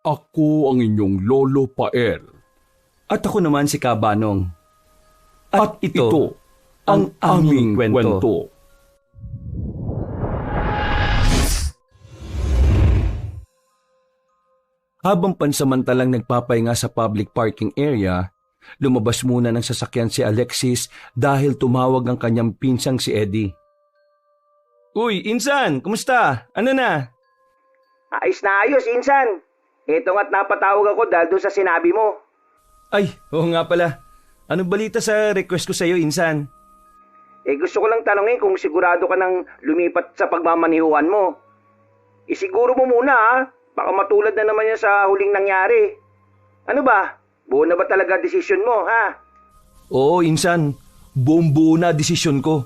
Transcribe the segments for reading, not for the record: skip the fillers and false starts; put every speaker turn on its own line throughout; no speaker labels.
Ako ang inyong Lolo Pael.
At ako naman si Kabanong. At ito
ang aming kwento.
Habang pansamantalang nagpapahinga sa public parking area, lumabas muna ng sasakyan si Alexis dahil tumawag ang kanyang pinsang si Eddie. Uy, Insan! Kumusta? Ano na?
Ayos na ayos, Insan. Ito nga't napatawag ako dahil doon sa sinabi mo.
Ay, oo nga pala. Anong balita sa request ko sa iyo, Insan?
Gusto ko lang tanongin kung sigurado ka nang lumipat sa pagmamanihuan mo. Isiguro mo muna ha. Baka matulad na naman yan sa huling nangyari. Ano ba? Buo na ba talaga desisyon mo, ha?
Oo, Insan. Buong-buo na desisyon ko.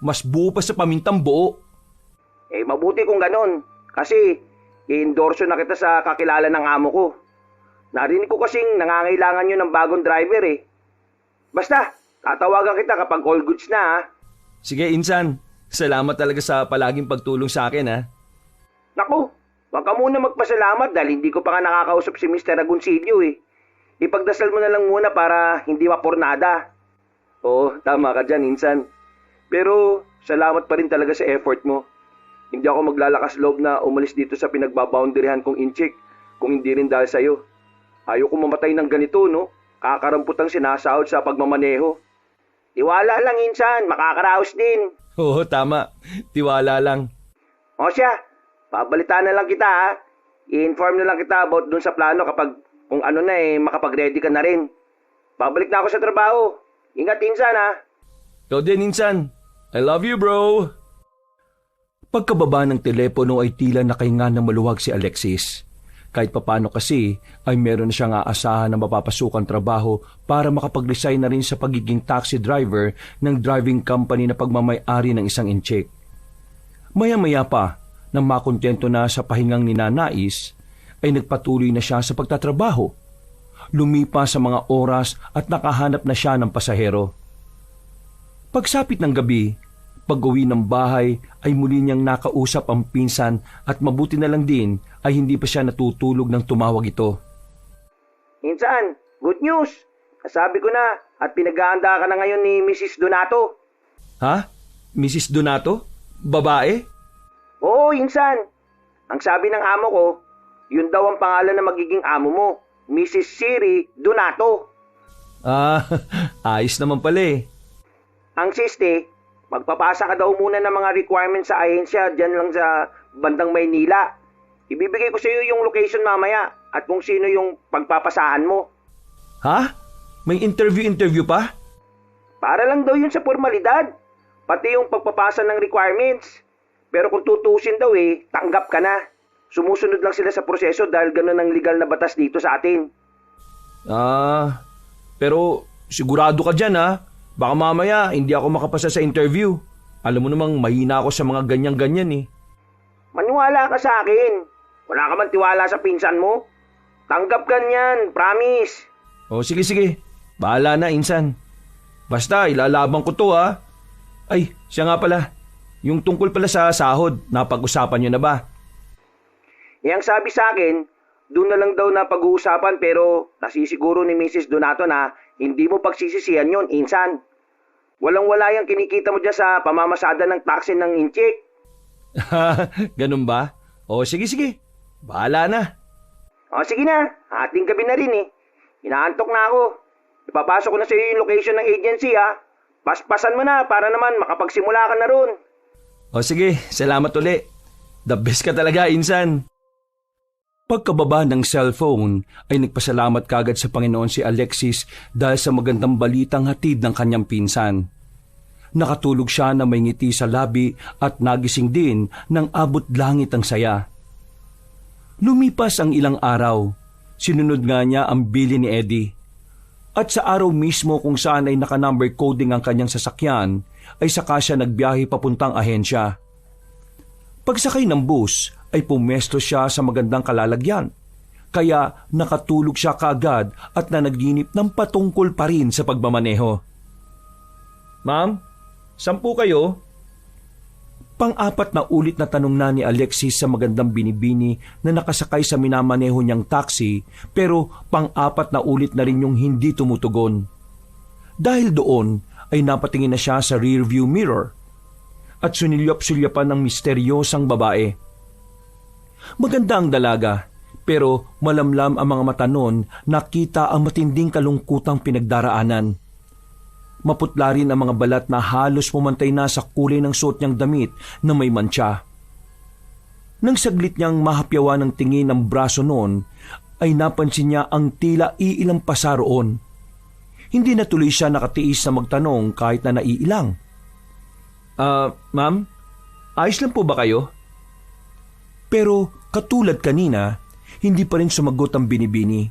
Mas buo pa sa pamintang buo.
Mabuti kung ganon. Kasi, i-endorso na kita sa kakilala ng amo ko. Narinig ko kasing nangangailangan nyo ng bagong driver Basta, tatawagan kita kapag all goods na, ha?
Sige, Insan. Salamat talaga sa palaging pagtulong sa akin, ha?
Naku, wag ka muna magpasalamat dahil hindi ko pa nga nakakausap si Mr. Agoncillo Ipagdasal mo na lang muna para hindi mapurnada. Oo, tama ka dyan, Insan. Pero salamat pa rin talaga sa effort mo. Hindi ako maglalakas loob na umalis dito sa pinagbaboundaryhan kong inchik kung hindi rin dahil sa'yo. Ayoko mamatay ng ganito, no? Kakaramputang sinasahod sa pagmamaneho. Tiwala lang, Insan. Makakaraos din.
Oo, tama. Tiwala lang.
O siya, pabalitaan na lang kita, ha? I-inform na lang kita about dun sa plano kapag kung ano na makapag-ready ka na rin. Babalik na ako sa trabaho. Ingat, Insan, ha?
Ikaw din, Insan. I love you, bro. Pagkababa ng telepono ay tila nakahinga na maluwag si Alexis. Kahit papano kasi ay meron na siyang aasahan na mapapasukan trabaho para makapag-resign na rin sa pagiging taxi driver ng driving company na pagmamay-ari ng isang incheck. Maya-maya pa, nang makontento na sa pahingang ninanais, ay nagpatuloy na siya sa pagtatrabaho. Lumipas sa mga oras at nakahanap na siya ng pasahero. Pagsapit ng gabi, pag-uwi ng bahay ay muli niyang nakausap ang pinsan at mabuti na lang din ay hindi pa siya natutulog nang tumawag ito.
Insan, good news! Kasabi ko na at pinag-aanda ka na ngayon ni Mrs. Donato.
Ha? Mrs. Donato? Babae?
Oo, Insan. Ang sabi ng amo ko, yun daw ang pangalan na magiging amo mo, Mrs. Siri Donato.
Ayos naman pala
Ang siste, magpapasa ka daw muna ng mga requirements sa ahensya dyan lang sa bandang Maynila. Ibibigay ko sa iyo yung location mamaya at kung sino yung pagpapasahan mo.
Ha? May interview pa?
Para lang daw yun sa formalidad. Pati yung pagpapasa ng requirements. Pero kung tutusin daw tanggap ka na. Sumusunod lang sila sa proseso dahil gano'n ang legal na batas dito sa atin.
Pero sigurado ka dyan Baka mamaya hindi ako makapasa sa interview. Alam mo namang mahina ako sa mga ganyan-ganyan
Maniwala ka sa akin. Wala ka man tiwala sa pinsan mo. Tanggap ka niyan, promise.
O sige. Bahala na, Insan. Basta ilalaban ko to Ay, siya nga pala. Yung tungkol pala sa sahod, napag-usapan nyo na ba?
Yang sabi sa akin, doon na lang daw na pag-uusapan pero nasisiguro ni Mrs. Donato na hindi mo pagsisisihan yun, Insan. Walang-wala yung kinikita mo dyan sa pamamasada ng taxi ng inchik.
Ganun ba? O sige. Bahala na.
O sige na, ating gabi na rin Inaantok na ako. Ipapasok ko na sa iyo yung location ng agency Paspasan mo na para naman makapagsimula ka na ron.
O sige, salamat uli. The best ka talaga, Insan. Pagkababa ng cellphone ay nagpasalamat kagad sa Panginoon si Alexis dahil sa magandang balitang hatid ng kanyang pinsan. Nakatulog siya na may ngiti sa labi at nagising din ng abot langit ang saya. Lumipas ang ilang araw, sinunod nga niya ang bili ni Eddie. At sa araw mismo kung saan ay naka-number coding ang kanyang sasakyan, ay saka siya nagbiyahe papuntang ahensya. Pagsakay ng bus ay pumesto siya sa magandang kalalagyan, kaya nakatulog siya kaagad at nanaginip ng patungkol pa rin sa pagmamaneho. Ma'am, 10 kayo? Pang-apat na ulit na tanong na ni Alexis sa magandang binibini na nakasakay sa minamaneho niyang taxi, pero pang-apat na ulit na rin yung hindi tumutugon. Dahil doon ay napatingin na siya sa rearview mirror at sunilyap-sulyapan ng misteryosang babae. Maganda ang dalaga, pero malamlam ang mga mata noon, nakita ang matinding kalungkutang pinagdaraanan. Maputla rin ang mga balat na halos pumantay na sa kulay ng suot niyang damit na may mantsa. Nang saglit niyang mahapyawa ng tingin ng braso noon, ay napansin niya ang tila iilang pasa roon. Hindi na tuloy siya nakatiis na magtanong kahit na naiilang. Ma'am, ayos lang po ba kayo? Pero katulad kanina, hindi pa rin sumagot ang binibini.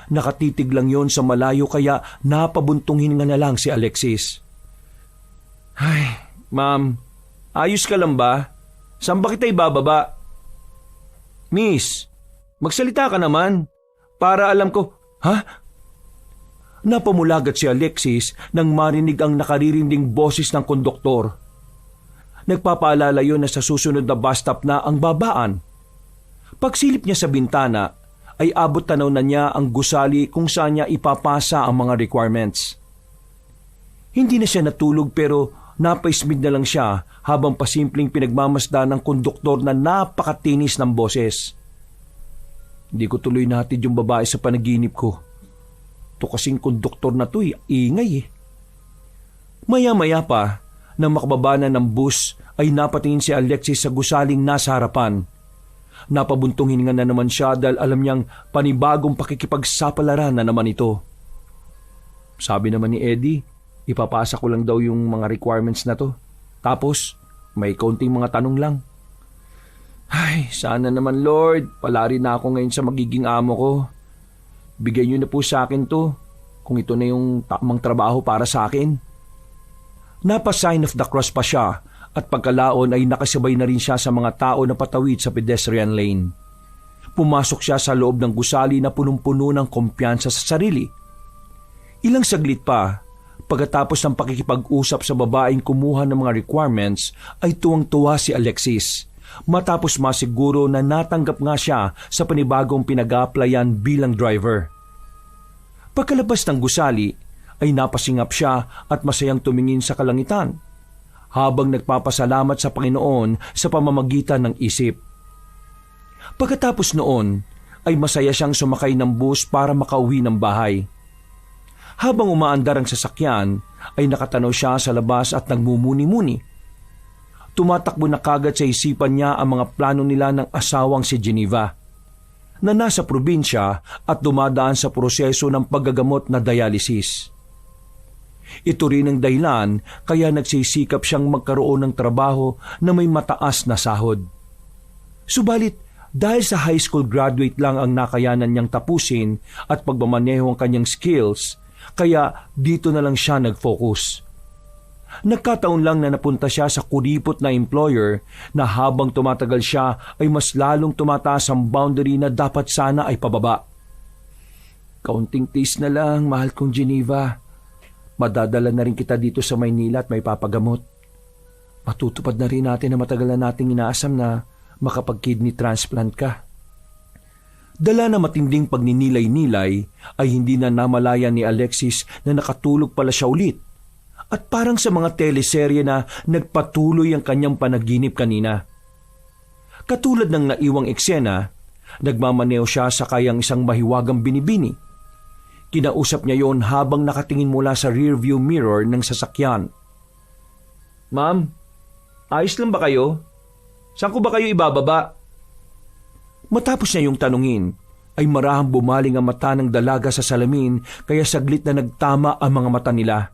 Nakatitig lang yon sa malayo kaya napabuntong hininga na lang si Alexis. Ay, ma'am, ayos ka lang ba? Saan ba kita ibababa? Miss, magsalita ka naman para alam ko. Ha? Napamulagat si Alexis nang marinig ang nakaririnding boses ng konduktor. Nagpapaalala yon na sa susunod na bus stop na ang babaan. Pagsilip niya sa bintana, ay abot tanaw na niya ang gusali kung saan niya ipapasa ang mga requirements. Hindi na siya natulog pero napaismid na lang siya habang pasimpleng pinagmamasdan ng konduktor na napakatinis ng boses. Hindi ko tuloy natin yung babae sa panaginip ko. Ito kasing konduktor na to ingay eh. Maya-maya pa, nang makababa na ng bus ay napatingin si Alexis sa gusaling nasa harapan. Napabuntong hininga na naman siya dahil alam niyang panibagong pakikipagsapalaran na naman ito. Sabi naman ni Eddie, ipapasa ko lang daw yung mga requirements na to. Tapos, may kaunting mga tanong lang. Ay, sana naman Lord, palari na ako ngayon sa magiging amo ko. Bigay niyo na po sa akin to, kung ito na yung tamang trabaho para sa akin. Napa-sign of the cross pa siya, at pagkalaon ay nakasabay na rin siya sa mga tao na patawid sa pedestrian lane. Pumasok siya sa loob ng gusali na punong-puno ng kumpiyansa sa sarili. Ilang saglit pa, pagkatapos ng pakikipag-usap sa babaeng kumuha ng mga requirements, ay tuwang-tuwa si Alexis. Matapos masiguro na natanggap nga siya sa panibagong pinag-a-applyan bilang driver. Pagkalabas ng gusali, ay napasingap siya at masayang tumingin sa kalangitan habang nagpapasalamat sa Panginoon sa pamamagitan ng isip. Pagkatapos noon, ay masaya siyang sumakay ng bus para makauwi ng bahay. Habang umaandar ang sasakyan, ay nakatanaw siya sa labas at nagmumuni-muni. Tumatakbo na kagad sa isipan niya ang mga plano nila ng asawang si Geneva, na nasa probinsya at dumadaan sa proseso ng paggagamot na dialysis. Ito rin ang dahilan kaya nagsisikap siyang magkaroon ng trabaho na may mataas na sahod. Subalit, dahil sa high school graduate lang ang nakayanan niyang tapusin at pagmamaneho ang kanyang skills, kaya dito na lang siya nag-focus. Nagkataon lang na napunta siya sa kuripot na employer na habang tumatagal siya ay mas lalong tumataas ang boundary na dapat sana ay pababa. Kaunting tiis na lang, mahal kong Geneva. Madadala na rin kita dito sa Maynila at may papagamot. Matutupad na rin natin na matagal na nating inaasam na makapag-kidney transplant ka. Dala na matinding pagninilay-nilay ay hindi na namalayan ni Alexis na nakatulog pala siya ulit. At parang sa mga teleserye na nagpatuloy ang kanyang panaginip kanina. Katulad ng naiwang eksena, nagmamaneo siya sa kayang isang mahiwagang binibini. Kinausap niya yon habang nakatingin mula sa rearview mirror ng sasakyan. Ma'am, ayos lang ba kayo? Saan ko ba kayo ibababa? Matapos niya yung tanungin, ay marahang bumaling ang mata ng dalaga sa salamin kaya saglit na nagtama ang mga mata nila.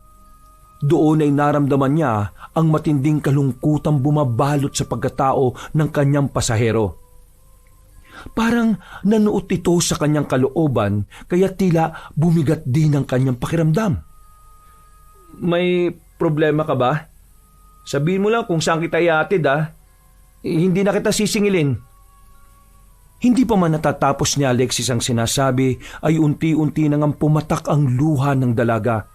Doon ay naramdaman niya ang matinding kalungkutang bumabalot sa pagkatao ng kanyang pasahero. Parang nanuot ito sa kanyang kalooban kaya tila bumigat din ang kanyang pakiramdam. May problema ka ba? Sabihin mo lang kung saan kita ihatid hindi na kita sisingilin. Hindi pa man natatapos ni Alexis ang sinasabi ay unti-unti nang pumatak ang luha ng dalaga.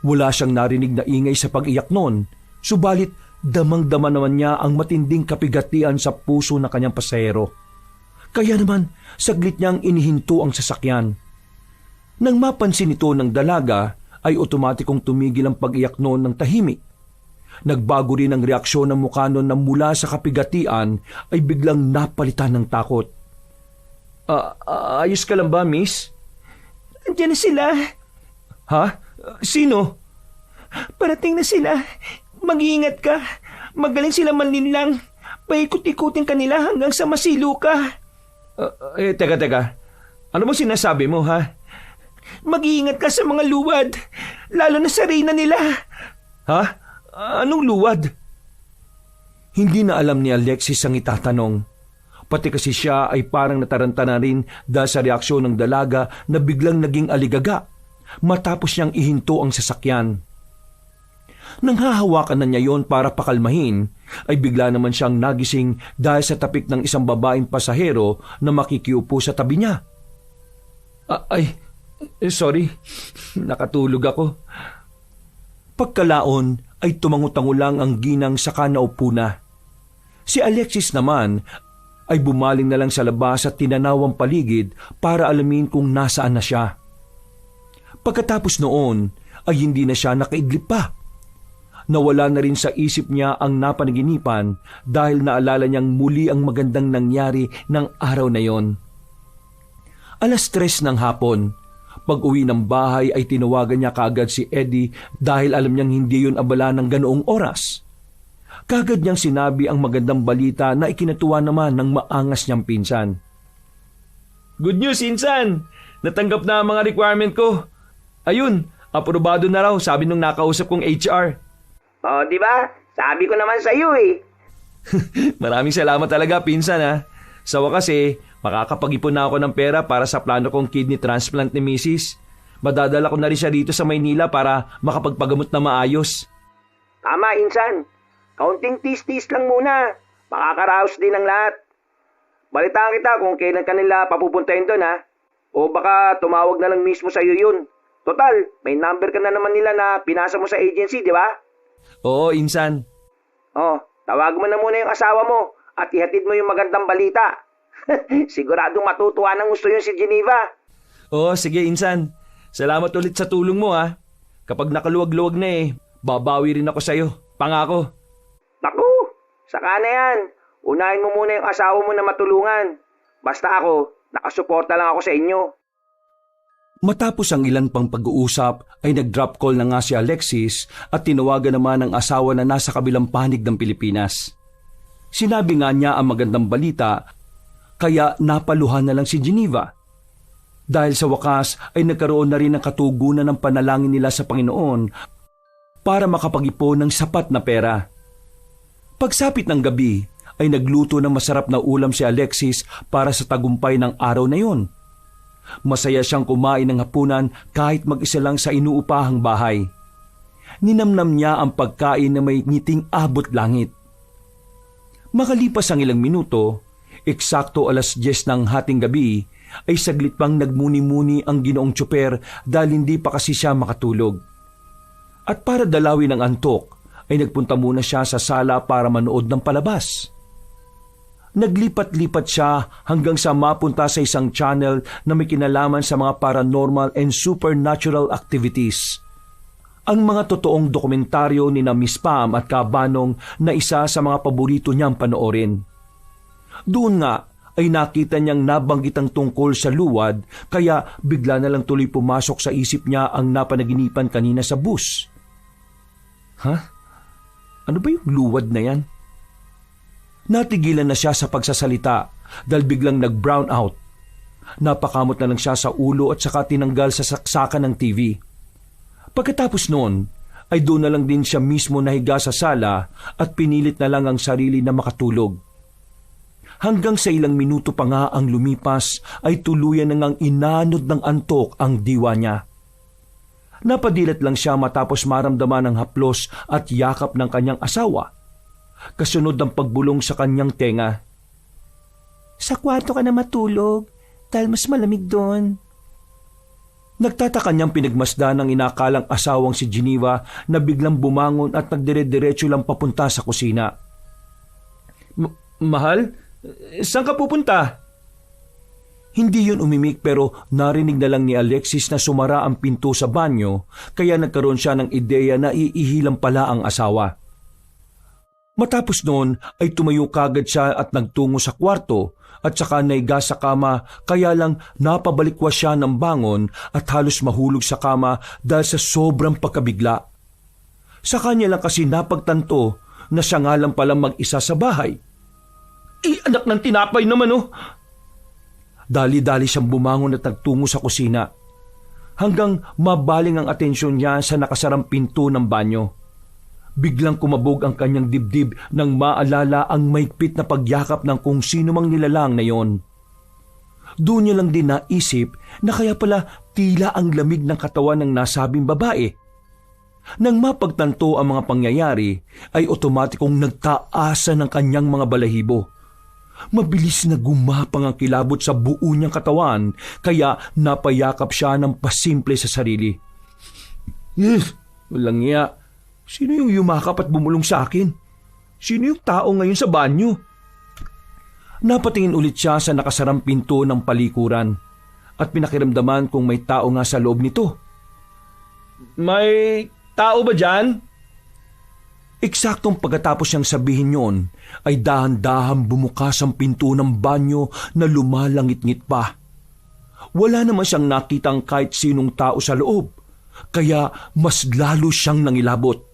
Wala siyang narinig na ingay sa pag-iyak noon, subalit damang-dama naman niya ang matinding kapigatian sa puso ng kanyang pasahero. Kaya naman, saglit niyang inihinto ang sasakyan. Nang mapansin ito ng dalaga, ay otomatikong tumigil ang pag-iyak noon ng tahimik. Nagbago rin ang reaksyon ng mukha noon na mula sa kapigatian ay biglang napalitan ng takot. Ayos ka lang ba, miss?
Andiyan na sila.
Ha? Sino?
Parating na sila. Mag-iingat ka. Magaling sila manlinlang. Paikot-ikutin kanila hanggang sa masilo ka.
Teka. Ano mo sinasabi mo, ha?
Mag-iingat ka sa mga luwad. Lalo na sa reyna nila.
Ha? Anong luwad? Hindi na alam ni Alexis ang itatanong. Pati kasi siya ay parang nataranta na rin dahil sa reaksyon ng dalaga na biglang naging aligaga matapos niyang ihinto ang sasakyan. Nang hahawakan na niya yon para pakalmahin, ay bigla naman siyang nagising dahil sa tapik ng isang babaeng pasahero na makikiupo sa tabi niya. Sorry, nakatulog ako. Pagkalaon ay tumangutango lang ang ginang saka naupo na. Si Alexis naman ay bumaling na lang sa labas at tinanaw ang paligid para alamin kung nasaan na siya. Pagkatapos noon ay hindi na siya nakaidlip pa. Nawala na rin sa isip niya ang napanaginipan dahil naalala niyang muli ang magandang nangyari ng araw na yon. 3:00 ng hapon. Pag-uwi ng bahay ay tinawagan niya kaagad si Eddie dahil alam niyang hindi yun abala ng ganoong oras. Kaagad niyang sinabi ang magandang balita na ikinatuwa naman ng maangas niyang pinsan. Good news, insan! Natanggap na ang mga requirement ko. Ayun, aprobado na raw, sabi nung nakausap kong HR.
Di ba? Sabi ko naman sa iyo eh.
Maraming salamat talaga, pinsan ha. Sa wakas makakapag-ipon na ako ng pera para sa plano kong kidney transplant ni Mrs. Madadala ko na rin siya dito sa Maynila para makapagpagamot na maayos.
Tama, insan. Kaunting tis-tis lang muna. Makakaraos din ang lahat. Balitaan kita kung kailan kanila papupuntahin doon ha. O baka tumawag na lang mismo sa iyo yun. Total, may number ka na naman nila na pinasa mo sa agency, di ba?
Oo, insan.
Tawag mo na muna yung asawa mo at ihatid mo yung magandang balita. Siguradong matutuwa ng gusto yun si Geneva.
Oo, sige insan. Salamat ulit sa tulong mo ha. Kapag nakaluwag-luwag na babawi rin ako sa'yo. Pangako.
Naku, saka na yan. Unahin mo muna yung asawa mo na matulungan. Basta ako, nakasuporta lang ako sa inyo.
Matapos ang ilan pang pag-uusap ay nag-drop call na nga si Alexis at tinawagan naman ang asawa na nasa kabilang panig ng Pilipinas. Sinabi nga niya ang magandang balita kaya napaluhan na lang si Geneva. Dahil sa wakas ay nagkaroon na rin ng katugunan ng panalangin nila sa Panginoon para makapag-ipon ng sapat na pera. Pagsapit ng gabi ay nagluto ng masarap na ulam si Alexis para sa tagumpay ng araw na yon. Masaya siyang kumain ng hapunan kahit mag-isa lang sa inuupahang bahay. Ninamnam niya ang pagkain na may ngiting abot langit. Makalipas ang ilang minuto, eksakto 10:00 ng hating gabi, ay saglit pang nagmuni-muni ang ginoong tsuper dahil hindi pa kasi siya makatulog. At para dalawin ang antok, ay nagpunta muna siya sa sala para manood ng palabas. Naglipat-lipat siya hanggang sa mapunta sa isang channel na may kinalaman sa mga paranormal and supernatural activities. Ang mga totoong dokumentaryo ni na Miss Pam at Kabanong na isa sa mga paborito niyang panoorin. Doon nga ay nakita niyang nabanggit ang tungkol sa luwad kaya bigla na lang tuloy pumasok sa isip niya ang napanaginipan kanina sa bus. Ha? Ano ba yung luwad na yan? Natigilan na siya sa pagsasalita dahil biglang nag-brown out. Napakamot na lang siya sa ulo at saka tinanggal sa saksakan ng TV. Pagkatapos noon, ay doon na lang din siya mismo nahiga sa sala at pinilit na lang ang sarili na makatulog. Hanggang sa ilang minuto pa nga ang lumipas ay tuluyan na ngang inanod ng antok ang diwa niya. Napadilat lang siya matapos maramdaman ang haplos at yakap ng kanyang asawa. Kasunod ng pagbulong sa kanyang tenga.
Sa kwarto ka na matulog dahil mas malamig doon.
Nagtataka niyang pinagmasdan ng inakalang asawang si Geneva na biglang bumangon at nagdire-diretso lang papunta sa kusina. Mahal? Saan ka pupunta? Hindi yun umimik pero narinig na lang ni Alexis na sumara ang pinto sa banyo kaya nagkaroon siya ng ideya na iihilang pala ang asawa. Matapos noon ay tumayo kagad siya at nagtungo sa kwarto at saka naiga sa kama kaya lang napabalikwas siya ng bangon at halos mahulog sa kama dahil sa sobrang pagkabigla. Sa kanya lang kasi napagtanto na siya nga lang palang mag-isa sa bahay. Anak ng tinapay naman oh! Dali-dali siyang bumangon at nagtungo sa kusina hanggang mabaling ang atensyon niya sa nakasarang pinto ng banyo. Biglang kumabog ang kanyang dibdib nang maalala ang maigpit na pagyakap ng kung sino mang nilalang na yon. Doon niya lang din naisip na kaya pala tila ang lamig ng katawan ng nasabing babae. Nang mapagtanto ang mga pangyayari ay otomatikong nagtaasa ng kanyang mga balahibo. Mabilis na gumapang ang kilabot sa buo niyang katawan kaya napayakap siya ng pasimple sa sarili. Walang iya. Sino yung yumakap at bumulong sa akin? Sino yung tao ngayon sa banyo? Napatingin ulit siya sa nakasarang pinto ng palikuran at pinakiramdaman kung may tao nga sa loob nito. May tao ba dyan? Eksaktong pagkatapos niyang sabihin yon ay dahan-dahan bumukas ang pinto ng banyo na lumalangit-ngit pa. Wala naman siyang nakitang kahit sinong tao sa loob, kaya mas lalo siyang nangilabot.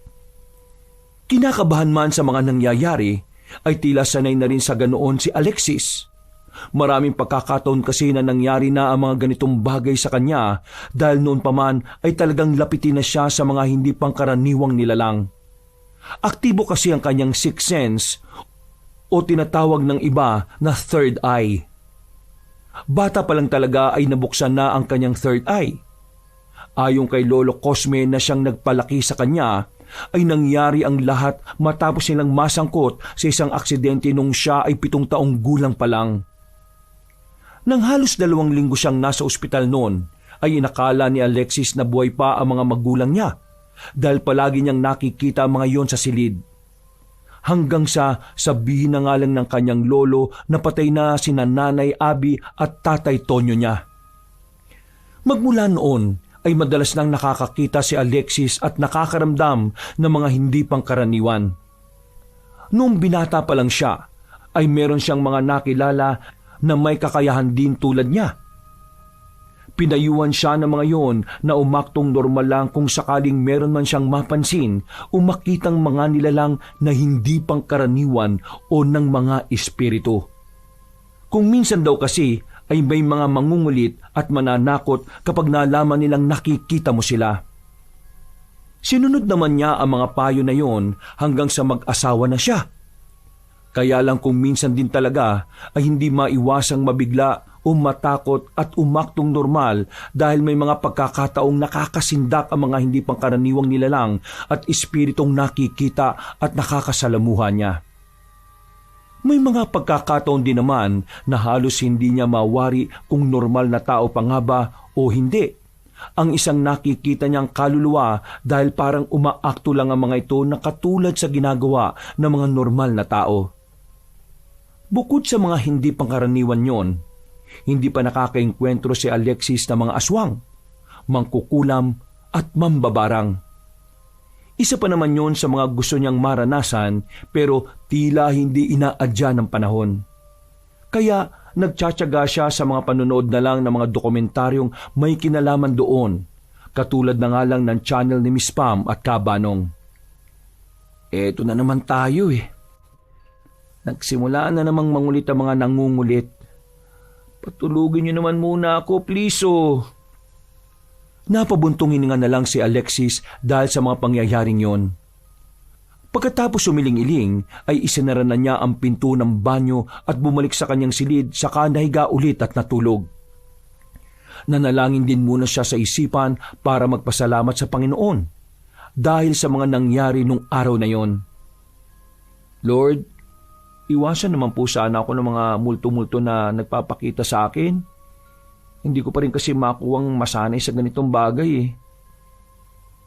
Kinakabahan man sa mga nangyayari, ay tila sanay na rin sa ganoon si Alexis. Maraming pagkakataon kasi na nangyari na ang mga ganitong bagay sa kanya dahil noon pa man ay talagang lapitin na siya sa mga hindi pangkaraniwang nilalang. Aktibo kasi ang kanyang sixth sense o tinatawag ng iba na third eye. Bata pa lang talaga ay nabuksan na ang kanyang third eye. Ayon kay Lolo Cosme na siyang nagpalaki sa kanya, ay nangyari ang lahat matapos nilang masangkot sa isang aksidente nung siya ay 7 taong gulang pa lang. Nang halos 2 linggo siyang nasa ospital noon, ay inakala ni Alexis na buhay pa ang mga magulang niya dahil palagi niyang nakikita ang mga yon sa silid. Hanggang sa sabihin na nga lang ng kanyang lolo na patay na sina Nanay Abby at Tatay Tonyo niya. Magmula noon, ay madalas nang nakakakita si Alexis at nakakaramdam ng mga hindi pangkaraniwan. Noong binata pa lang siya, ay meron siyang mga nakilala na may kakayahan din tulad niya. Pinayuhan siya ng mga yon na umaktong normal lang kung sakaling meron man siyang mapansin o makitang mga nilalang na hindi pangkaraniwan o ng mga espiritu. Kung minsan daw kasi, ay may mga mangungulit at mananakot kapag nalaman nilang nakikita mo sila. Sinunod naman niya ang mga payo na yon hanggang sa mag-asawa na siya. Kaya lang kung minsan din talaga ay hindi maiwasang mabigla o matakot at umaktong normal dahil may mga pagkakataong nakakasindak ang mga hindi pangkaraniwang nilalang at espiritong nakikita at nakakasalamuhan niya. May mga pagkakataon din naman na halos hindi niya mawari kung normal na tao pa nga ba o hindi. Ang isang nakikita niyang kaluluwa dahil parang umaakto lang ang mga ito na katulad sa ginagawa ng mga normal na tao. Bukod sa mga hindi pangkaraniwan yon, hindi pa nakakaengkwentro si Alexis ng mga aswang, mangkukulam at mambabarang. Isa pa naman yon sa mga gusto niyang maranasan pero tila hindi inaadya ng panahon. Kaya nagtsatsaga siya sa mga panonood na lang ng mga dokumentaryong may kinalaman doon, katulad na nga lang ng channel ni Miss Pam at Kabanong. Eto na naman tayo eh. Nagsimula na namang mangulit ang mga nangungulit. Patulugin niyo naman muna ako, please oh. Napabuntong hininga na lang si Alexis dahil sa mga pangyayaring yon. Pagkatapos umiling-iling ay isinara na niya ang pinto ng banyo at bumalik sa kanyang silid saka nahiga ulit at natulog. Nanalangin din muna siya sa isipan para magpasalamat sa Panginoon dahil sa mga nangyari nung araw na yon. Lord, iwasan naman po sana ako ng mga multo-multo na nagpapakita sa akin. hindi ko pa rin kasi makuwang masanay sa ganitong bagay eh.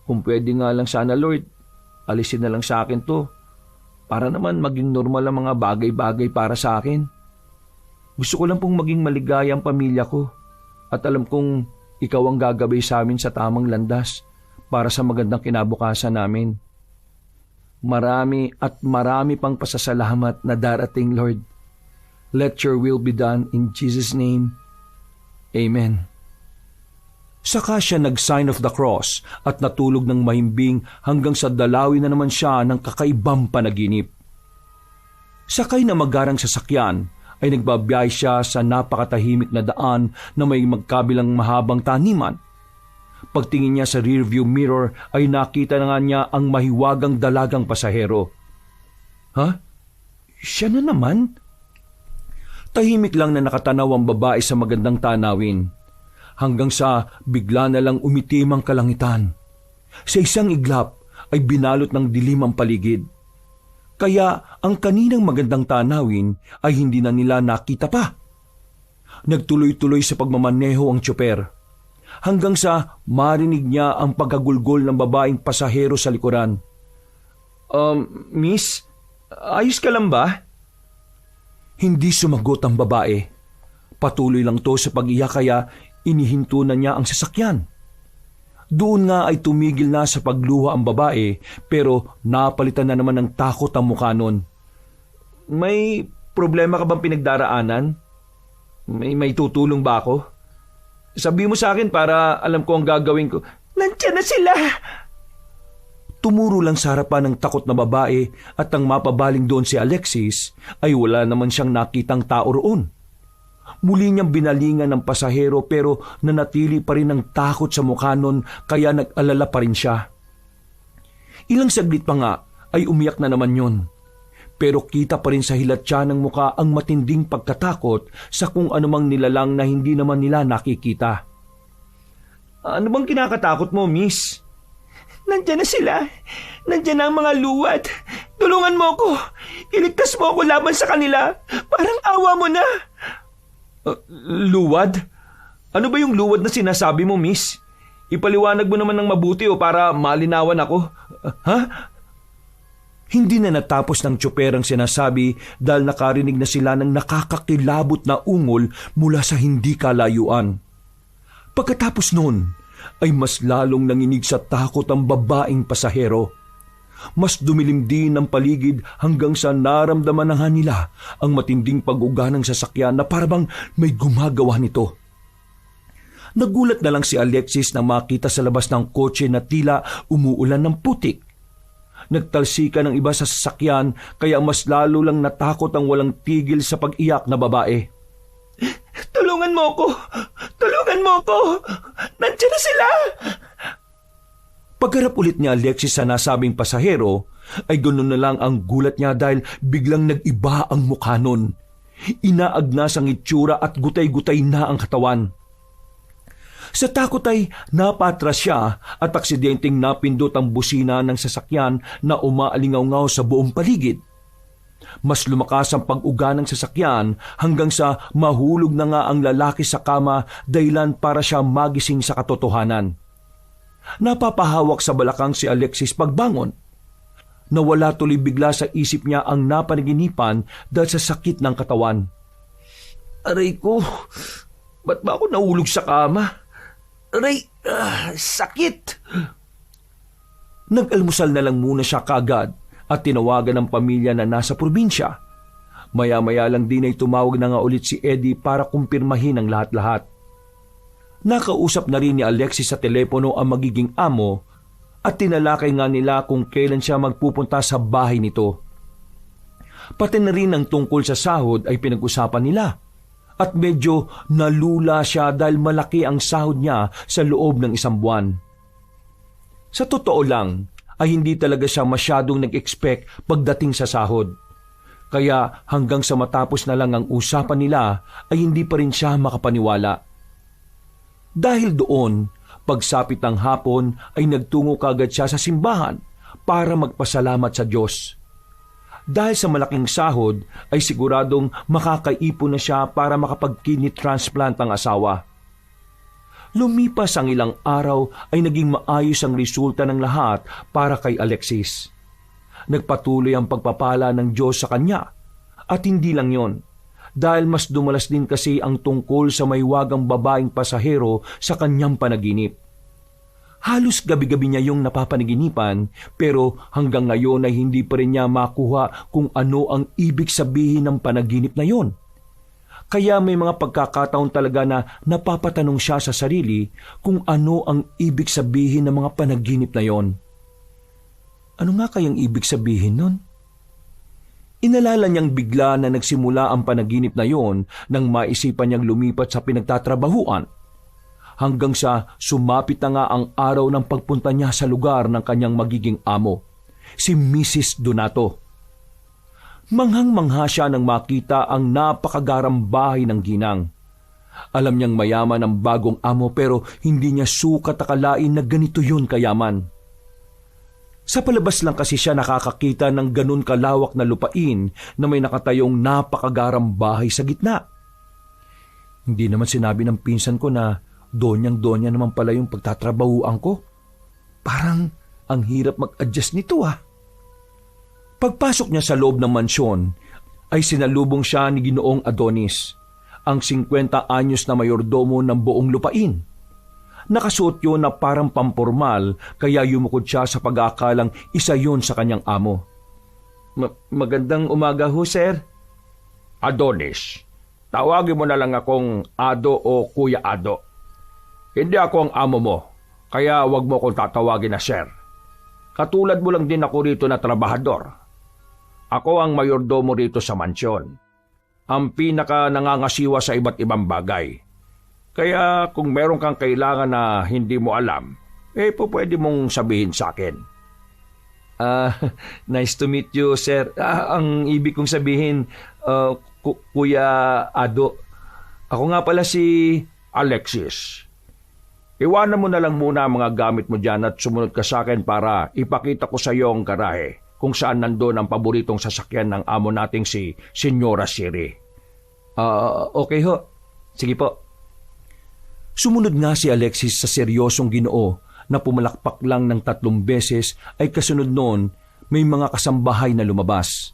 Kung pwede nga lang sana, Lord, alisin na lang sa akin to para naman maging normal ang mga bagay-bagay para sa akin. Gusto ko lang pong maging maligaya ang pamilya ko at alam kong ikaw ang gagabay sa amin sa tamang landas para sa magandang kinabukasan namin. Marami at marami pang pasasalamat na darating, Lord. Let your will be done in Jesus' name. Amen. Saka siya nag-sign of the cross at natulog ng mahimbing hanggang sa dalawin na naman siya ng kakaibang panaginip. Sakay na magarang sasakyan ay nagbabiyahe siya sa napakatahimik na daan na may magkabilang mahabang taniman. Pagtingin niya sa rearview mirror ay nakita na nga niya ang mahiwagang dalagang pasahero. Ha? Siya na naman? Tahimik lang na nakatanaw ang babae sa magandang tanawin. Hanggang sa bigla na lang umitim ang kalangitan. Sa isang iglap ay binalot ng dilim ang paligid. Kaya ang kaninang magandang tanawin ay hindi na nila nakita pa. Nagtuloy-tuloy sa pagmamaneho ang tsoper. Hanggang sa marinig niya ang pagkagulgol ng babaeng pasahero sa likuran. Miss, ayos ka lang ba? Hindi sumagot ang babae. Patuloy lang to sa pag-iyak kaya inihinto na niya ang sasakyan. Doon nga ay tumigil na sa pagluha ang babae pero napalitan na naman ng takot ang mukha nun. May problema ka bang pinagdaraanan? May tutulong ba ako? Sabi mo sa akin para alam ko ang gagawin ko.
Nandiyan na sila!
Tumuro lang sa harapan ng takot na babae at ang mapabaling doon si Alexis ay wala naman siyang nakitang tao roon. Muli niyang binalingan ng pasahero pero nanatili pa rin ang takot sa mukha nun kaya nag-alala pa rin siya. Ilang saglit pa nga ay umiyak na naman yun. Pero kita pa rin sa hilatya ng mukha ang matinding pagkatakot sa kung anumang nilalang na hindi naman nila nakikita. Ano bang kinakatakot mo, miss?
Nandiyan na sila. Nandiyan na ang mga luwad. Tulungan mo ako. Iligtas mo ako laban sa kanila. Parang awa mo na.
Luwad? Ano ba yung luwad na sinasabi mo, miss? Ipaliwanag mo naman ng mabuti o para malinawan ako. Ha? Hindi na natapos ng tsoper ang sinasabi dahil nakarinig na sila ng nakakakilabot na ungol mula sa hindi kalayuan. Pagkatapos nun, ay mas lalong nanginig sa takot ang babaeng pasahero. Mas dumilim din ang paligid hanggang sa naramdaman na nga nila ang matinding pag-uga ng sasakyan na parabang may gumagawa nito. Nagulat na lang si Alexis na makita sa labas ng kotse na tila umuulan ng putik. Nagtalsika ng iba sa sasakyan kaya mas lalo lang natakot ang walang tigil sa pag-iyak na babae.
Tulungan mo ko! Tulungan mo ko! Nandiyan na sila!
Pagharap ulit ni Alexis sa nasabing pasahero, ay ganoon na lang ang gulat niya dahil biglang nag-iba ang mukha nun. Inaagnas ang itsura at gutay-gutay na ang katawan. Sa takot ay napatras siya at aksidenteng napindot ang busina ng sasakyan na umaalingaw-ngaw sa buong paligid. Mas lumakas ang pag-uga ng sasakyan hanggang sa mahulog na nga ang lalaki sa kama dahilan para siya magising sa katotohanan. Napapahawak sa balakang si Alexis pagbangon. Nawala tuloy bigla sa isip niya ang napanaginipan dahil sa sakit ng katawan. Aray ko, ba't ba ako nahulog sa kama? Aray, sakit! Nag-almusal na lang muna siya kaagad at tinawagan ng pamilya na nasa probinsya. Maya-maya lang din ay tumawag na nga ulit si Eddie para kumpirmahin ang lahat-lahat. Nakausap na rin ni Alexis sa telepono ang magiging amo at tinalakay nga nila kung kailan siya magpupunta sa bahay nito. Pati na rin ang tungkol sa sahod ay pinag-usapan nila at medyo nalula siya dahil malaki ang sahod niya sa loob ng 1 buwan. Sa totoo lang ay hindi talaga siya masyadong nag-expect pagdating sa sahod. Kaya hanggang sa matapos na lang ang usapan nila ay hindi pa rin siya makapaniwala. Dahil doon, pagsapit ng hapon ay nagtungo kagad siya sa simbahan para magpasalamat sa Diyos. Dahil sa malaking sahod ay siguradong makakaipon na siya para makapag-kidney transplant ang asawa. Lumipas ang ilang araw ay naging maayos ang resulta ng lahat para kay Alexis. Nagpatuloy ang pagpapala ng Diyos sa kanya. At hindi lang yon, dahil mas dumalas din kasi ang tungkol sa maywagang babaeng pasahero sa kanyang panaginip. Halos gabi-gabi niya yung napapanaginipan, pero hanggang ngayon ay hindi pa rin niya makuha kung ano ang ibig sabihin ng panaginip na yon. Kaya may mga pagkakataon talaga na napapatanong siya sa sarili kung ano ang ibig sabihin ng mga panaginip na yon. Ano nga kayang ibig sabihin nun? Inalala niyang bigla na nagsimula ang panaginip na yon nang maisipan niyang lumipat sa pinagtatrabahuan. Hanggang sa sumapit na nga ang araw ng pagpunta niya sa lugar ng kanyang magiging amo, si Mrs. Donato. Manghang-mangha siya nang makita ang napakagarang bahay ng ginang. Alam niyang mayaman ang bagong amo pero hindi niya sukat akalain na ganito yun kayaman. Sa palabas lang kasi siya nakakakita ng ganun kalawak na lupain na may nakatayong napakagarang bahay sa gitna. Hindi naman sinabi ng pinsan ko na donyang-donya naman pala yung pagtatrabahuan ko. Parang ang hirap mag-adjust nito ah. Pagpasok niya sa loob ng mansyon, ay sinalubong siya ni Ginoong Adonis, ang 50 anyos na mayordomo ng buong lupain. Nakasuot yun na parang pampormal, kaya yumukod siya sa pag-aakalang isa yun sa kanyang amo. Magandang umaga ho, sir.
Adonis, tawagin mo na lang akong Ado o Kuya Ado. Hindi ako ang amo mo, kaya wag mo akong tatawagin na sir. Katulad mo lang din ako rito na trabahador. Ako ang mayordomo rito sa mansyon. Ang pinaka nangangasiwa sa iba't ibang bagay. Kaya kung meron kang kailangan na hindi mo alam, pwede mong sabihin sa akin.
Nice to meet you, sir. Ang ibig kong sabihin, Kuya Ado. Ako nga pala si
Alexis. Iwanan mo na lang muna ang mga gamit mo dyan at sumunod ka sa akin para ipakita ko sa iyo ang garahe kung saan nandun ang paboritong sasakyan ng amo nating si Senyora Siri.
Okay ho. Sige po. Sumunod nga si Alexis sa seryosong Ginoo na pumalakpak lang ng 3 beses ay kasunod noon may mga kasambahay na lumabas.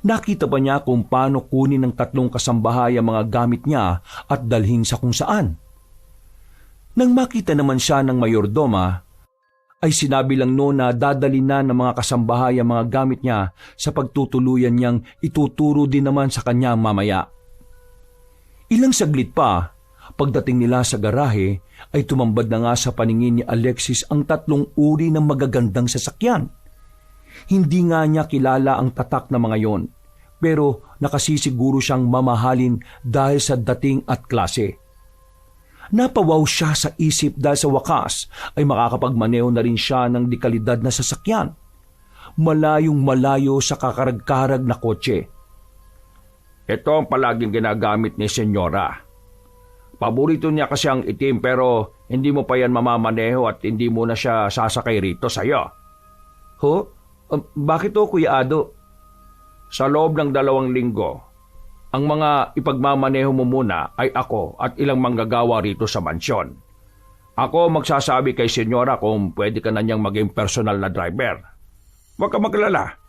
Nakita pa niya kung paano kunin ng 3 kasambahay ang mga gamit niya at dalhin sa kung saan. Nang makita naman siya ng mayordoma, ay sinabi lang noon na dadali na ng mga kasambahay ang mga gamit niya sa pagtutuluyan niyang ituturo din naman sa kanya mamaya. Ilang saglit pa, pagdating nila sa garahe, ay tumambad na nga sa paningin ni Alexis ang 3 uri ng magagandang sasakyan. Hindi nga niya kilala ang tatak na mga yon, pero nakasisiguro siyang mamahalin dahil sa dating at klase. Napawaw siya sa isip dahil sa wakas ay makakapagmaneho na rin siya ng dekalidad na sasakyan. Malayong malayo sa kakarag-karag na kotse.
Ito ang palaging ginagamit ni Senyora. Paborito niya kasi ang itim pero hindi mo pa yan mamamaneho at hindi mo na siya sasakay rito sa'yo.
Ho? Bakit o, Kuya Ado?
Sa loob ng 2 linggo, ang mga ipagmamaneho mo muna ay ako at ilang manggagawa rito sa mansyon. Ako magsasabi kay Senyora kung pwede ka na niyang maging personal na driver. Huwag ka maglala,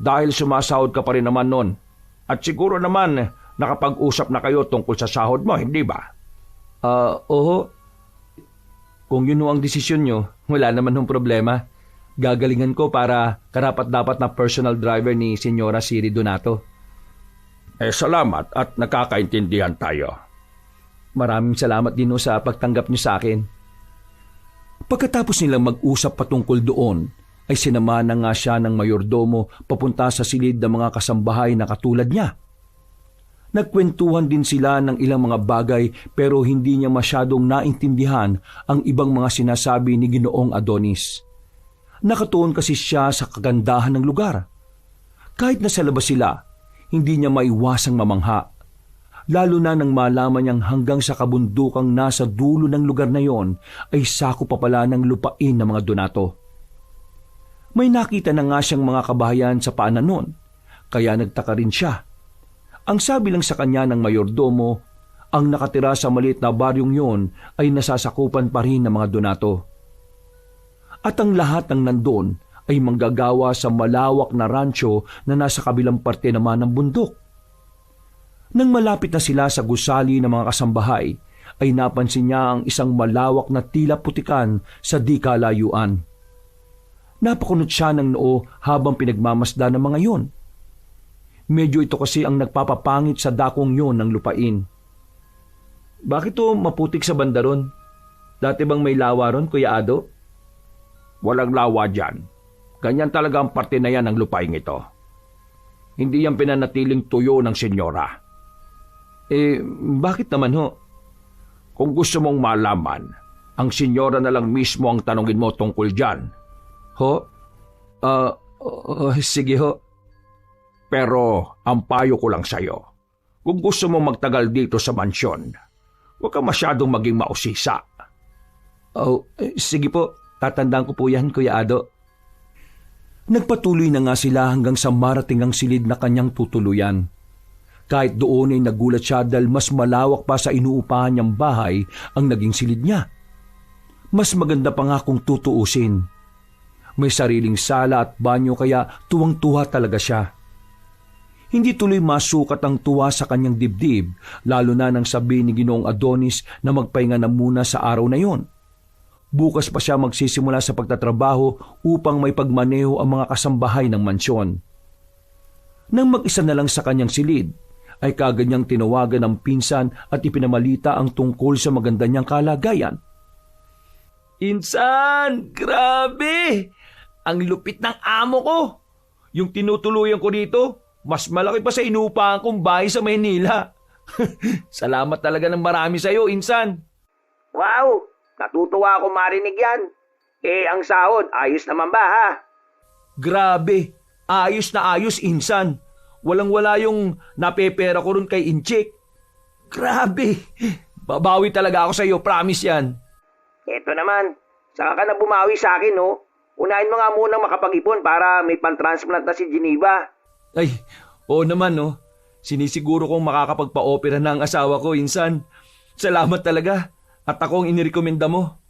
dahil sumasahod ka pa rin naman nun. At siguro naman nakapag-usap na kayo tungkol sa sahod mo, hindi ba?
Oo. Kung yun ang desisyon nyo, wala naman hong problema. Gagalingan ko para karapat-dapat na personal driver ni Senyora Siri Donato.
Salamat at nakakaintindihan tayo.
Maraming salamat din sa pagtanggap niyo sa akin. Pagkatapos nilang mag-usap patungkol doon, ay sinama na nga siya ng mayordomo papunta sa silid ng mga kasambahay na katulad niya. Nagkwentuhan din sila ng ilang mga bagay pero hindi niya masyadong naintindihan ang ibang mga sinasabi ni Ginoong Adonis. Nakatuon kasi siya sa kagandahan ng lugar. Kahit nasa labas sila, hindi niya maiwasang mamangha. Lalo na nang malaman niyang hanggang sa kabundukang nasa dulo ng lugar na yon ay sako pa pala ng lupain ng mga Donato. May nakita na nga siyang mga kabahayan sa paanan nun, kaya nagtaka rin siya. Ang sabi lang sa kanya ng mayordomo ang nakatira sa maliit na baryong yon ay nasasakupan pa rin ng mga Donato. At ang lahat ng nandun ay manggagawa sa malawak na rancho na nasa kabilang parte naman ng bundok. Nang malapit na sila sa gusali ng mga kasambahay, ay napansin niya ang isang malawak na tila putikan sa di kalayuan. Napakunot siya ng noo habang pinagmamasdan ng mga yon. Medyo ito kasi ang nagpapapangit sa dakong yon ng lupain. Bakit to maputik sa banda ron? Dati bang may lawa ron, Kuya Ado?
Walang lawa dyan. Ganyan talaga ang parte na yan ng lupaing ito. Hindi yan pinanatiling tuyo ng senyora.
Bakit naman ho?
Kung gusto mong malaman, ang senyora na lang mismo ang tanungin mo tungkol dyan.
Ho? Sige ho.
Pero ang payo ko lang sa'yo, kung gusto mong magtagal dito sa mansyon, huwag ka masyadong maging mausisa.
Sige po. Tatandaan ko po yan, Kuya Ado. Nagpatuloy na nga sila hanggang sa marating ang silid na kanyang tutuluyan. Kahit doon ay nagulat siya dahil mas malawak pa sa inuupahan niyang bahay ang naging silid niya. Mas maganda pa nga kung tutuusin. May sariling sala at banyo kaya tuwang-tuwa talaga siya. Hindi tuloy masukat ang tuwa sa kanyang dibdib, lalo na nang sabihin ni Ginoong Adonis na magpahinga na muna sa araw na yon. Bukas pa siya magsisimula sa pagtatrabaho upang may pagmaneho ang mga kasambahay ng mansyon. Nang mag-isa na lang sa kanyang silid, ay kagad niyang tinawagan ng pinsan at ipinamalita ang tungkol sa maganda niyang kalagayan.
Insan! Grabe! Ang lupit ng amo ko! Yung tinutuluyan ko dito, mas malaki pa sa inuupahan kong bahay sa Maynila. Salamat talaga ng marami sa'yo, Insan.
Wow! Natutuwa ako marinig yan. Ang sahod, ayos naman ba ha?
Grabe! Ayos na ayos, Insan. Walang-wala yung napepera ko ron kay Inchik. Grabe! Babawi talaga ako sa iyo, promise yan.
Eto naman, saka ka na bumawi sa akin, no? Unahin mo nga munang makapag-ipon para may pan-transplant na si Geneva.
Ay, oo naman, no? Sinisiguro kong makakapagpa-opera na ang asawa ko, Insan. Salamat talaga. At ako ang inirekomenda mo.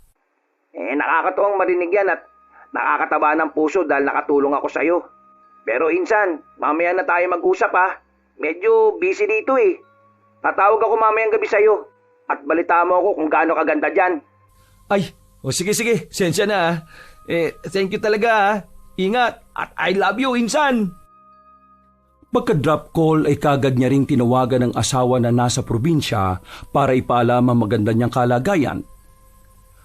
Nakakatuwang marinig yan at nakakataba ng puso dahil nakatulong ako sa'yo. Pero Insan, mamaya na tayo mag-usap ha. Medyo busy dito eh. Tatawag ako mamayang gabi sa'yo. At balita mo ako kung gaano kaganda dyan.
Ay, sige. Sensya na. Thank you talaga. Ingat. At I love you, Insan.
Pagka-drop call ay kagad niya ring tinawagan ng asawa na nasa probinsya para ipaalam ang maganda niyang kalagayan.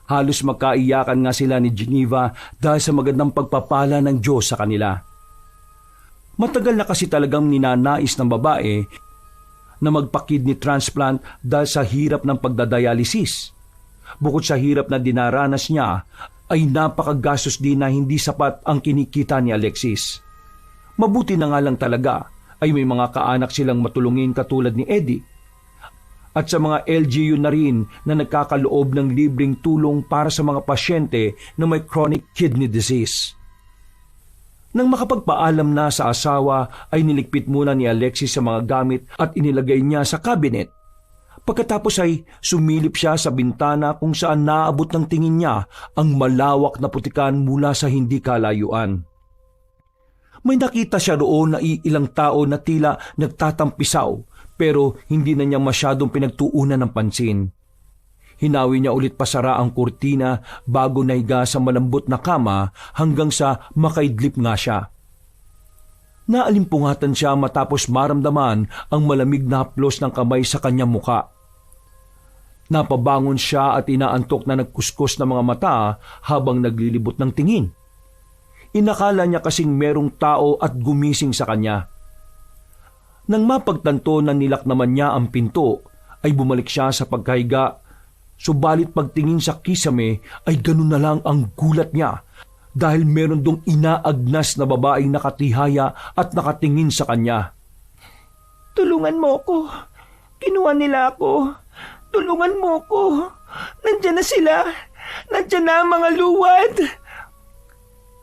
Halos magkaiyakan nga sila ni Geneva dahil sa magandang pagpapala ng Diyos sa kanila. Matagal na kasi talagang ninanais ng babae na magpa-kidney transplant dahil sa hirap ng pagdadialysis. Bukod sa hirap na dinaranas niya, ay napakagastos din na hindi sapat ang kinikita ni Alexis. Mabuti na nga lang talaga ay may mga kaanak silang matulungin katulad ni Eddie. At sa mga LGU na rin na nagkakaloob ng libreng tulong para sa mga pasyente na may chronic kidney disease. Nang makapagpaalam na sa asawa ay niligpit muna ni Alexis sa mga gamit at inilagay niya sa cabinet. Pagkatapos ay sumilip siya sa bintana kung saan naabot ng tingin niya ang malawak na putikan mula sa hindi kalayuan. May nakita siya roon na ilang tao na tila nagtatampisaw pero hindi na niya masyadong pinagtuunan ng pansin. Hinawi niya ulit pasara ang kurtina bago naiga sa malambot na kama hanggang sa makaidlip nga siya. Naalimpungatan siya matapos maramdaman ang malamig na haplos ng kamay sa kanyang muka. Napabangon siya at inaantok na nagkuskus ng mga mata habang naglilibot ng tingin. Inakala niya kasing merong tao at gumising sa kanya. Nang mapagtanto na nilak naman niya ang pinto, ay bumalik siya sa pagkahiga. Subalit pagtingin sa kisame ay ganun na lang ang gulat niya dahil meron dong inaagnas na babaeng nakatihaya at nakatingin sa kanya.
Tulungan mo ko. Kinuha nila ako. Tulungan mo ko. Nandiyan na sila. Nandiyan na ang mga luwad.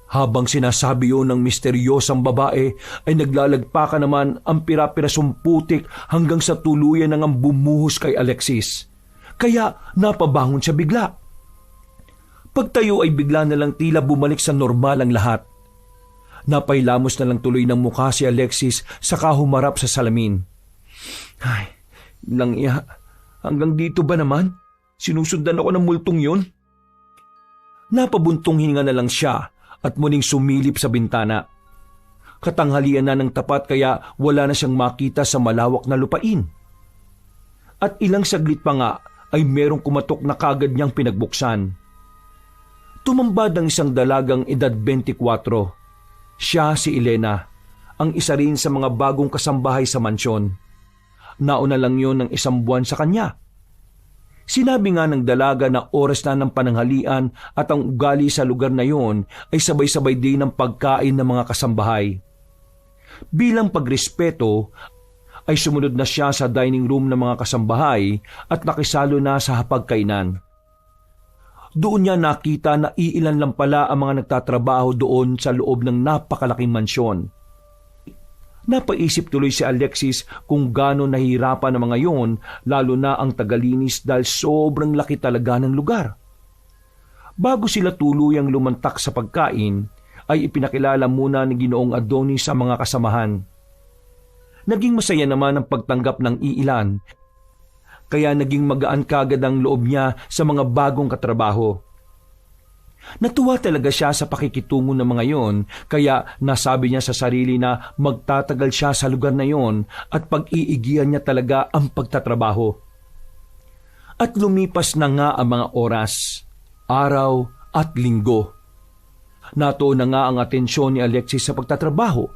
Habang sinasabi yun ng misteryosang babae, ay naglalagpakan naman ang pira-pirasong putik hanggang sa tuluyan nang ang bumuhos kay Alexis. Kaya napabangon siya bigla. Pagtayo ay bigla na lang tila bumalik sa normal ang lahat. Napailamos na lang tuloy ng mukha si Alexis saka humarap sa salamin. Ay, langya, hanggang dito ba naman? Sinusundan ako ng multong yun? Napabuntong hinga na lang siya at muling sumilip sa bintana. Katanghalian na ng tapat kaya wala na siyang makita sa malawak na lupain. At ilang saglit pa nga ay merong kumatok na kagad niyang pinagbuksan. Tumambad ang isang dalagang edad 24. Siya si Elena, ang isa rin sa mga bagong kasambahay sa mansyon. Nauna lang yon ng 1 buwan sa kanya. Sinabi nga ng dalaga na oras na ng pananghalian at ang ugali sa lugar na yon ay sabay-sabay din ng pagkain ng mga kasambahay. Bilang pagrespeto, ay sumunod na siya sa dining room ng mga kasambahay at nakisalo na sa hapagkainan. Doon niya nakita na iilan lang pala ang mga nagtatrabaho doon sa loob ng napakalaking mansyon. Napaisip tuloy si Alexis kung gaano nahihirapan ang mga yon, lalo na ang tagalinis dahil sobrang laki talaga ng lugar. Bago sila tuluyang lumantak sa pagkain, ay ipinakilala muna ni Ginoong Adonis sa mga kasamahan. Naging masaya naman ang pagtanggap ng iilan, kaya naging magaan kagad ang loob niya sa mga bagong katrabaho. Natuwa talaga siya sa pakikitungo ng mga yon, kaya nasabi niya sa sarili na magtatagal siya sa lugar na yon at pag-iigihan niya talaga ang pagtatrabaho. At lumipas na nga ang mga oras, araw at linggo. Natuon na nga ang atensyon ni Alexis sa pagtatrabaho.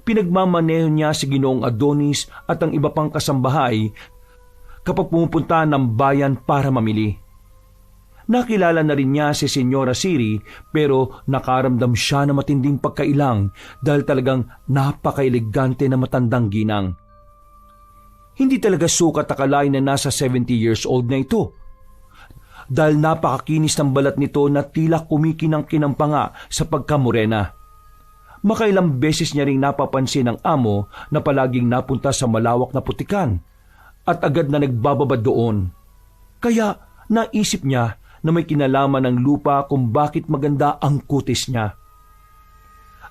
Pinagmamaneho niya si Ginoong Adonis at ang iba pang kasambahay kapag pumupunta ng bayan para mamili. Nakilala na rin niya si Senyora Siri pero nakaramdam siya na matinding pagkailang dahil talagang napaka-elegante na matandang ginang. Hindi talaga sukat akalain na nasa 70 years old na ito. Dahil napakakinis ng balat nito na tila kumikinang-kinang pa nga sa pagkamorena. Makailang beses niya ring napapansin ng amo na palaging napunta sa malawak na putikan at agad na nagbababad doon. Kaya naisip niya na may kinalaman ng lupa kung bakit maganda ang kutis niya.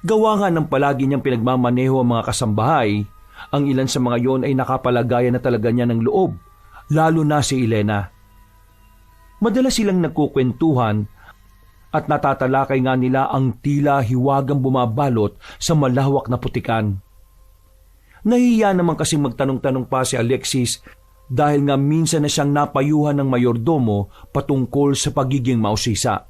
Gawa nga ng palagi niyang pinagmamaneho ang mga kasambahay, ang ilan sa mga yon ay nakapalagayan na talaga niya ng loob, lalo na si Elena. Madalas silang nagkukwentuhan at natatalakay nga nila ang tila hiwagang bumabalot sa malawak na putikan. Nahihiya naman kasing magtanong-tanong pa si Alexis dahil nga minsan na siyang napayuhan ng mayordomo patungkol sa pagiging mausisa.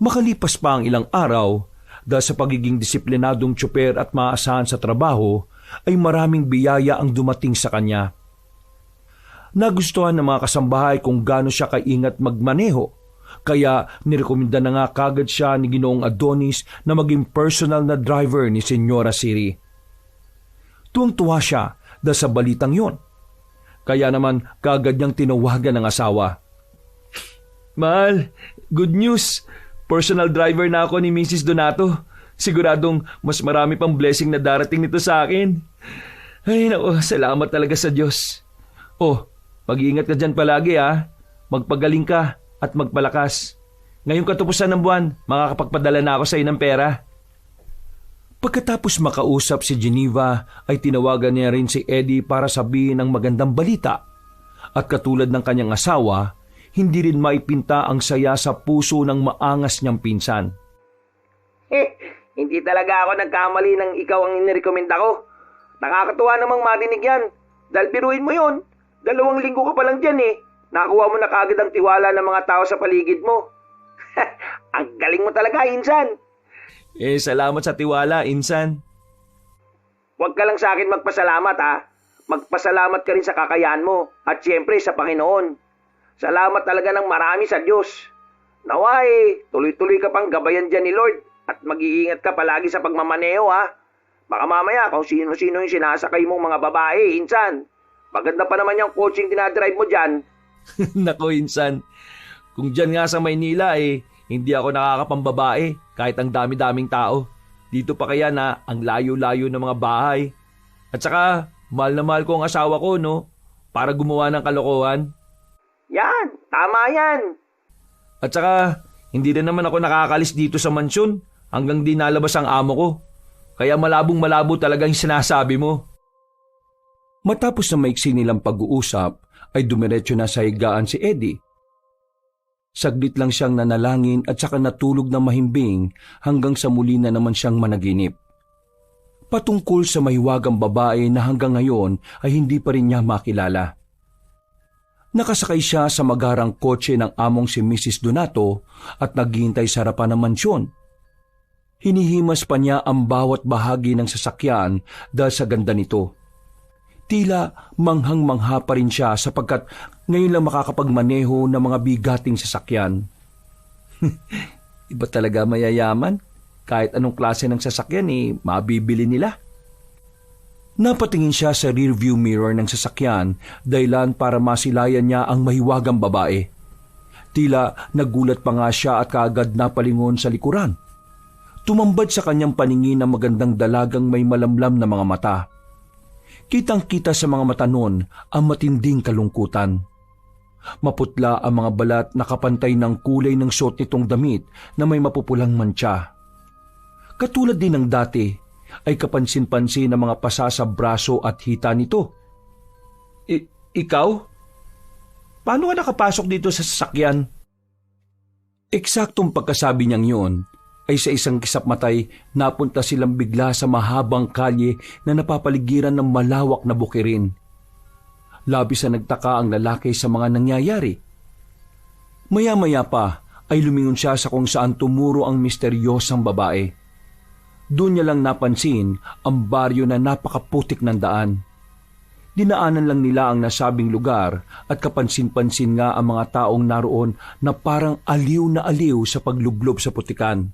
Makalipas pa ang ilang araw, dahil sa pagiging disiplinadong tsuper at maasahan sa trabaho, ay maraming biyaya ang dumating sa kanya. Nagustuhan ng mga kasambahay kung gaano siya kaingat magmaneho, kaya nirekomenda na nga kagad siya ni Ginoong Adonis na maging personal na driver ni Senyora Siri. Tuwang-tuwa siya dahil sa balitang yon. Kaya naman kagad niyang tinawagan ng asawa. Mahal, good news. Personal driver na ako ni Mrs. Donato. Siguradong mas marami pang blessing na darating nito sa akin. Ay naku, salamat talaga sa Diyos. Oh, mag-iingat ka dyan palagi ha. Magpagaling ka at magpalakas. Ngayong katupusan ng buwan, makakapagpadala na ako sa iyo ng pera. Pagkatapos makausap si Geneva ay tinawagan niya rin si Eddie para sabihin ang magandang balita. At katulad ng kanyang asawa, hindi rin maipinta ang saya sa puso ng maangas niyang pinsan.
Hindi talaga ako nagkamali nang ikaw ang inirekomenda ko. Nakakatuwa namang marinig yan. Dahil biruin mo yon, 2 linggo ka pa lang dyan eh. Nakuha mo na kagad ang tiwala ng mga tao sa paligid mo. Ang galing mo talaga, Insan.
Salamat sa tiwala, Insan.
Huwag ka lang sa akin magpasalamat ha. Magpasalamat ka rin sa kakayahan mo at siyempre sa Panginoon. Salamat talaga ng marami sa Diyos. Naway, tuloy-tuloy ka pang gabayan dyan ni Lord at mag-iingat ka palagi sa pagmamaneho ha. Baka mamaya kung sino-sino yung sinasakay mong mga babae, Insan. Maganda pa naman yung coaching dinadrive mo dyan.
Nako, Insan. Kung dyan nga sa Maynila Hindi ako nakakapambabae kahit ang dami-daming tao. Dito pa kaya na ang layo-layo ng mga bahay. At saka, mahal na mahal ko ang asawa ko, no? Para gumawa ng kalokohan.
Yan, tama yan.
At saka, hindi rin naman ako nakakalis dito sa mansyon hanggang di nalabas ang amo ko. Kaya malabong-malabo talaga yung sinasabi mo.
Matapos na maiksi nilang pag-uusap, ay dumiretso na sa higaan si Eddie. Saglit lang siyang nanalangin at saka natulog na mahimbing hanggang sa muli na naman siyang managinip. Patungkol sa mahiwagang babae na hanggang ngayon ay hindi pa rin niya makilala. Nakasakay siya sa magarang kotse ng among si Mrs. Donato at naghihintay sa harapan ng mansyon. Hinihimas pa niya ang bawat bahagi ng sasakyan dahil sa ganda nito. Tila manghang-mangha pa rin siya sapagkat ngayon lang makakapagmaneho ng mga bigating sasakyan. Iba talaga mayayaman. Kahit anong klase ng sasakyan mabibili nila. Napatingin siya sa rearview mirror ng sasakyan dahilan para masilayan niya ang mahiwagang babae. Tila nagulat pa nga siya at kaagad napalingon sa likuran. Tumambad sa kanyang paningin ang magandang dalagang may malamlam na mga mata. Kitang-kita sa mga mata nun ang matinding kalungkutan. Maputla ang mga balat na kapantay ng kulay ng suot nitong damit na may mapupulang mantsa. Katulad din ng dati, ay kapansin-pansin ng mga pasa sa braso at hita nito.
Ikaw? Paano ka nakapasok dito sa sasakyan?
Eksaktong pagkasabi niyang yun, ay sa isang kisap matay napunta silang bigla sa mahabang kalye na napapaligiran ng malawak na bukirin. Labis na nagtaka ang lalaki sa mga nangyayari. Maya-maya pa ay lumingon siya sa kung saan tumuro ang misteryosang babae. Doon niya lang napansin ang baryo na napakaputik ng daan. Dinaanan lang nila ang nasabing lugar at kapansin-pansin nga ang mga taong naroon na parang aliw na aliw sa paglublob sa putikan.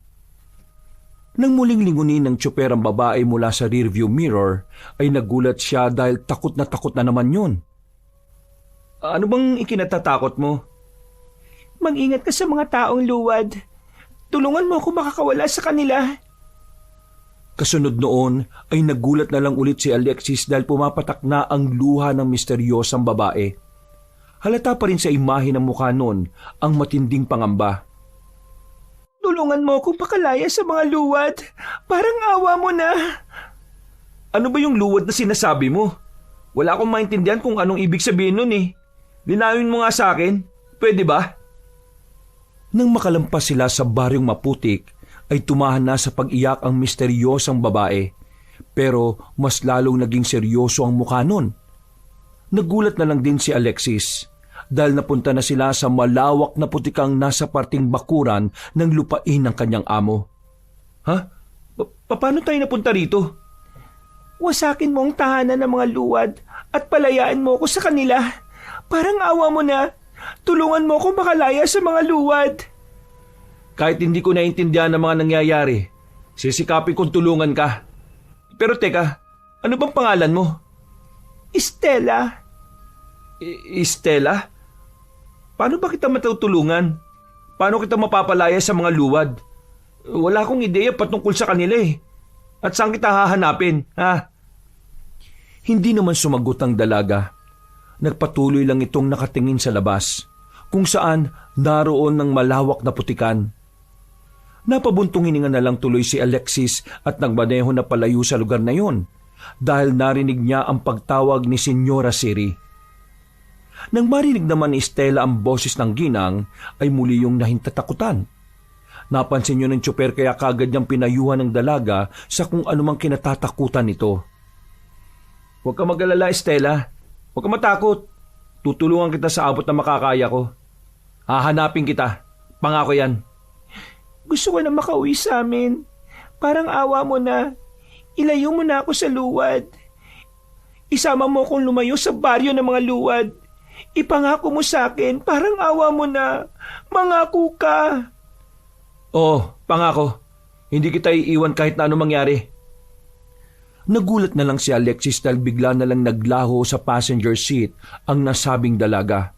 Nang muling lingunin ng tsuper ang babae mula sa rearview mirror, ay nagulat siya dahil takot na naman yun.
Ano bang ikinatatakot mo?
Mag-ingat ka sa mga taong luwad. Tulungan mo ako makakawala sa kanila.
Kasunod noon ay nagulat na lang ulit si Alexis dahil pumapatak na ang luha ng misteryosang babae. Halata pa rin sa imahe ng mukha noon ang matinding pangamba.
Tulungan mo akong pakalaya sa mga luwad. Parang awa mo na.
Ano ba yung luwad na sinasabi mo? Wala akong maintindihan kung anong ibig sabihin nun Linawin mo nga sa akin. Pwede ba?
Nang makalampas sila sa baryong maputik, ay tumahan na sa pag-iyak ang misteryosang babae. Pero mas lalong naging seryoso ang mukha nun. Nagulat na lang din si Alexis dahil napunta na sila sa malawak na putikang nasa parting bakuran ng lupain ng kanyang amo.
Ha? Paano tayo napunta rito?
Wasakin mo ang tahanan ng mga luwad at palayaan mo ako sa kanila. Parang awa mo na. Tulungan mo ako makalaya sa mga luwad.
Kahit hindi ko naintindihan ang mga nangyayari, sisikapin kong tulungan ka. Pero teka, ano bang pangalan mo?
Estela.
Estela? Paano ba kita matutulungan? Paano kita mapapalaya sa mga luwad? Wala akong ideya patungkol sa kanila At saan kita hahanapin, ha?
Hindi naman sumagot ang dalaga. Nagpatuloy lang itong nakatingin sa labas, kung saan naroon ng malawak na putikan. Napabuntong hininga na lang tuloy si Alexis at nagmaneho na palayo sa lugar na yon dahil narinig niya ang pagtawag ni Senyora Siri. Nang marinig naman ni Estela ang boses ng ginang, ay muli yung nahintatakutan. Napansin niyo ng tsuper kaya kagad niyang pinayuhan ng dalaga sa kung anumang kinatatakutan nito.
Huwag ka mag-alala, Estela. Huwag ka matakot. Tutulungan kita sa abot na makakaya ko. Hahanapin kita. Pangako yan.
Gusto ko na makauwi sa amin. Parang awa mo na. Ilayo mo na ako sa luwad. Isama mo akong lumayo sa baryo ng mga luwad. Ipangako mo sa akin, parang awa mo na. Mangako ka.
Oo, pangako. Hindi kita iiwan kahit na anong mangyari.
Nagulat na lang si Alexis dahil bigla na lang naglaho sa passenger seat ang nasabing dalaga.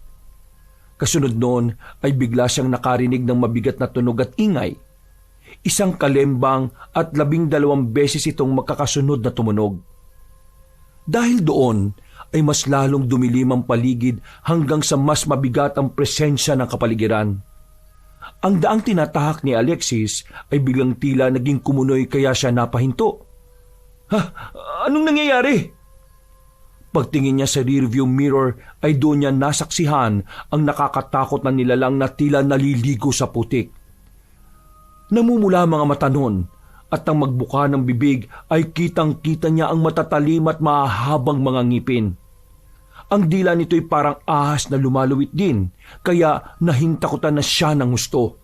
Kasunod noon ay bigla siyang nakarinig ng mabigat na tunog at ingay. Isang kalembang at 12 beses itong magkakasunod na tumunog. Dahil doon ay mas lalong dumilim ang paligid hanggang sa mas mabigat ang presensya ng kapaligiran. Ang daang tinatahak ni Alexis ay biglang tila naging kumunoy kaya siya napahinto. Ha? Anong nangyayari? Pagtingin niya sa rearview mirror ay doon niya nasaksihan ang nakakatakot na nilalang na tila naliligo sa putik. Namumula mga mata noon at ang magbuka ng bibig ay kitang-kita niya ang matatalim at mahahabang mga ngipin. Ang dila nito'y parang ahas na lumaluwit din, kaya nahintakutan na siya ng gusto.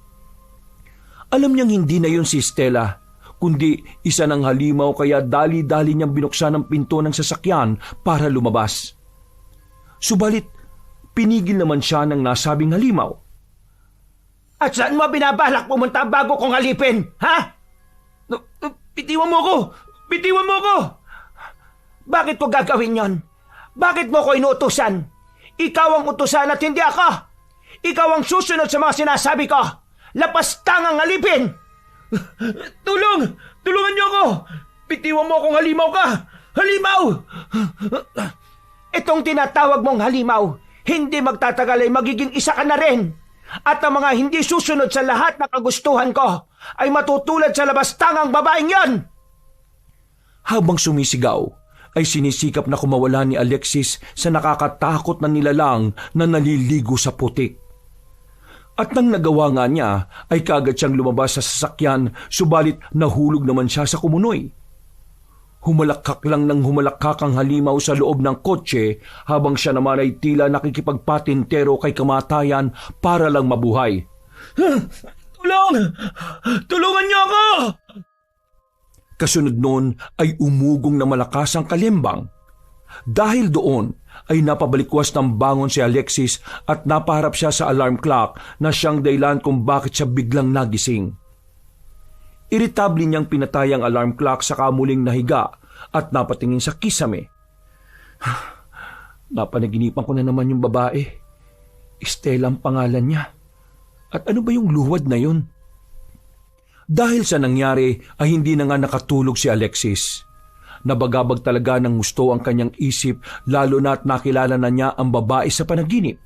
Alam niyang hindi na yun si Stella, kundi isa ng halimaw kaya dali-dali niyang binuksan ang pinto ng sasakyan para lumabas. Subalit, pinigil naman siya ng nasabing halimaw.
At saan mo binabalak pumunta bago kong halipin, ha? Bitiwan mo ko! Bitiwan mo ko! Bakit ko gagawin yon? Bakit mo ko inuutusan? Ikaw ang utusan at hindi ako! Ikaw ang susunod sa mga sinasabi ko! Lapastang ang halipin! Tulong! Tulungan niyo ako! Bitiwan mo akong halimaw ka! Halimaw! Itong tinatawag mong halimaw, hindi magtatagal ay magiging isa ka na rin. At ang mga hindi susunod sa lahat na kagustuhan ko ay matutulad sa labastangang babaeng yon.
Habang sumisigaw, ay sinisikap na kumawala ni Alexis sa nakakatakot na nilalang na naliligo sa putik. At nang nagawa nga niya, ay kaagad siyang lumabas sa sasakyan, subalit nahulog naman siya sa kumunoy. Humalakak lang ng humalakak ang halimaw sa loob ng kotse habang siya naman ay tila nakikipagpatintero kay kamatayan para lang mabuhay.
Tulong! Tulungan niyo ako!
Kasunod noon ay umugong na malakas ang kalembang. Dahil doon ay napabalikwas ng bangon si Alexis at napaharap siya sa alarm clock na siyang dahilan kung bakit siya biglang nagising. Iritable niyang pinatay ang alarm clock saka muling nahiga at napatingin sa kisame. Napanaginipan ko na naman yung babae. Estela ang pangalan niya. At ano ba yung luwad na yun? Dahil sa nangyari ay hindi na nga nakatulog si Alexis. Nabagabag talaga ng gusto ang kanyang isip lalo na at nakilala na niya ang babae sa panaginip.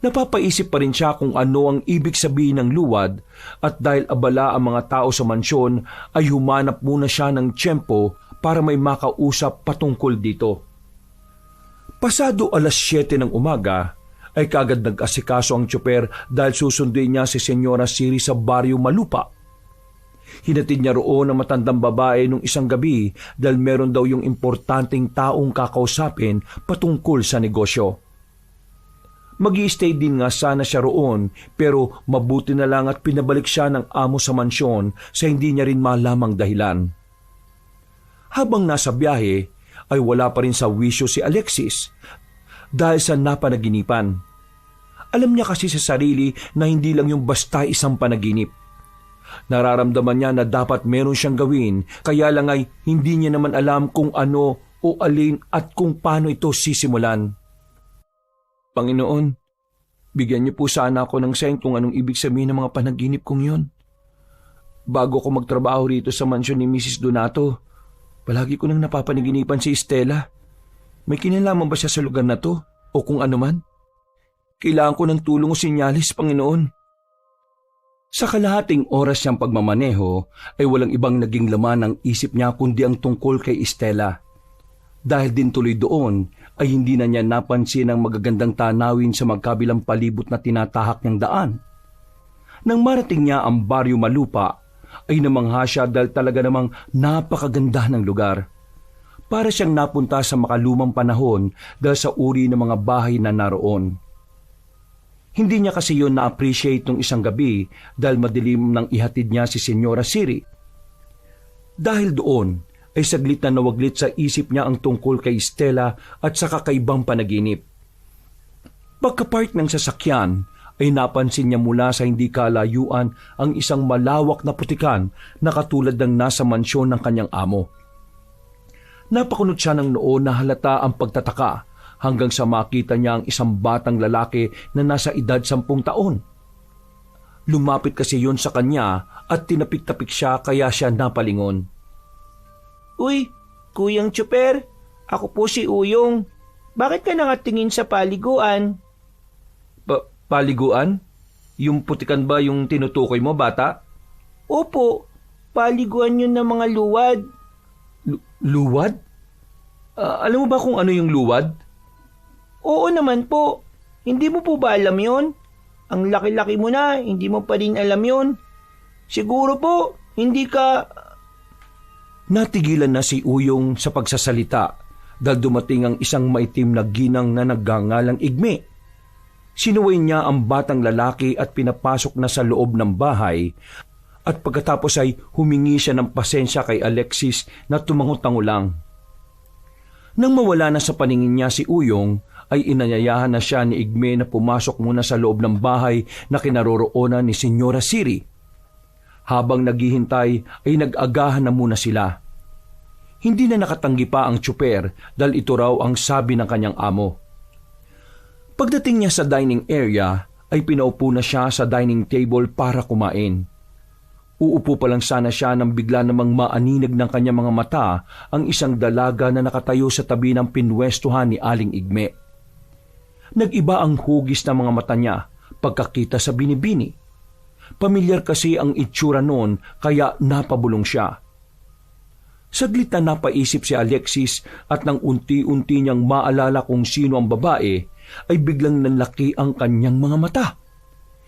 Napapaisip pa rin siya kung ano ang ibig sabihin ng luwad at dahil abala ang mga tao sa mansyon ay humanap muna siya ng tiyempo para may makausap patungkol dito. Pasado 7:00 ng umaga ay kagad nag-asikaso ang tsoper dahil susunduin niya si Senyora Siri sa baryo Malupa. Hinatid niya roon ang matandang babae nung isang gabi dahil meron daw yung importanteng taong kakausapin patungkol sa negosyo. Mag-i-stay din nga sana siya roon pero mabuti na lang at pinabalik siya ng amo sa mansyon sa hindi niya rin malamang dahilan. Habang nasa biyahe ay wala pa rin sa wisyo si Alexis dahil sa napanaginipan. Alam niya kasi sa sarili na hindi lang yung basta isang panaginip. Nararamdaman niya na dapat meron siyang gawin kaya lang ay hindi niya naman alam kung ano o alin at kung paano ito sisimulan. Panginoon, bigyan niyo po sana ako ng sign kung anong ibig sabihin ng mga panaginip kong yon. Bago ko magtrabaho rito sa mansyon ni Mrs. Donato, palagi ko nang napapanaginipan si Estela. May kinalaman ba siya sa lugar na to o kung ano man? Kailangan ko ng tulong o sinyalis, Panginoon. Sa kalahating oras niyang pagmamaneho ay walang ibang naging laman ng isip niya kundi ang tungkol kay Estela. Dahil din tuloy doon ay hindi na niya napansin ang magagandang tanawin sa magkabilang palibot na tinatahak niyang daan. Nang marating niya ang baryo Malupa ay namangha siya dahil talaga namang napakaganda ng lugar. Para siyang napunta sa makalumang panahon dahil sa uri ng mga bahay na naroon. Hindi niya kasi yun na-appreciate nung isang gabi dahil madilim nang ihatid niya si Senyora Siri. Dahil doon ay saglit na nawaglit sa isip niya ang tungkol kay Estela at sa kakaibang panaginip. Pagkapark ng sasakyan ay napansin niya mula sa hindi kalayuan ang isang malawak na putikan na katulad ng nasa mansyon ng kanyang amo. Napakunot siya ng noo na halata ang pagtataka hanggang sa makita niya ang isang batang lalaki na nasa edad 10 taon. Lumapit kasi yun sa kanya at tinapik-tapik siya kaya siya napalingon.
Uy, Kuyang Tsuper, ako po si Uyong. Bakit ka nakatingin sa paliguan?
Paliguan? Yung putikan ba yung tinutukoy mo, bata?
Opo, paliguan yun ng mga luwad.
Luwad? Alam mo ba kung ano yung luwad?
Oo naman po. Hindi mo po ba alam yon? Ang laki-laki mo na, hindi mo pa rin alam yon. Siguro po, hindi ka...
Natigilan na si Uyong sa pagsasalita dahil dumating ang isang maitim na ginang na nagngangalang Igme. Sinuway niya ang batang lalaki at pinapasok na sa loob ng bahay at pagkatapos ay humingi siya ng pasensya kay Alexis na tumango-tango lang. Nang mawala na sa paningin niya si Uyong, ay inanyayahan na siya ni Igme na pumasok muna sa loob ng bahay na kinaroroonan ni Senyora Siri. Habang naghihintay ay nag-agahan na muna sila. Hindi na nakatanggi pa ang tsuper dahil ito raw ang sabi ng kanyang amo. Pagdating niya sa dining area ay pinaupo na siya sa dining table para kumain. Uupo pa lang sana siya nang bigla namang maaninag ng kanyang mga mata ang isang dalaga na nakatayo sa tabi ng pinwestuhan ni Aling Igme. Nag-iba ang hugis ng mga mata niya pagkakita sa binibini. Pamilyar kasi ang itsura noon kaya napabulong siya. Saglit na napaisip si Alexis at nang unti-unti niyang maalala kung sino ang babae, ay biglang nanlaki ang kanyang mga mata.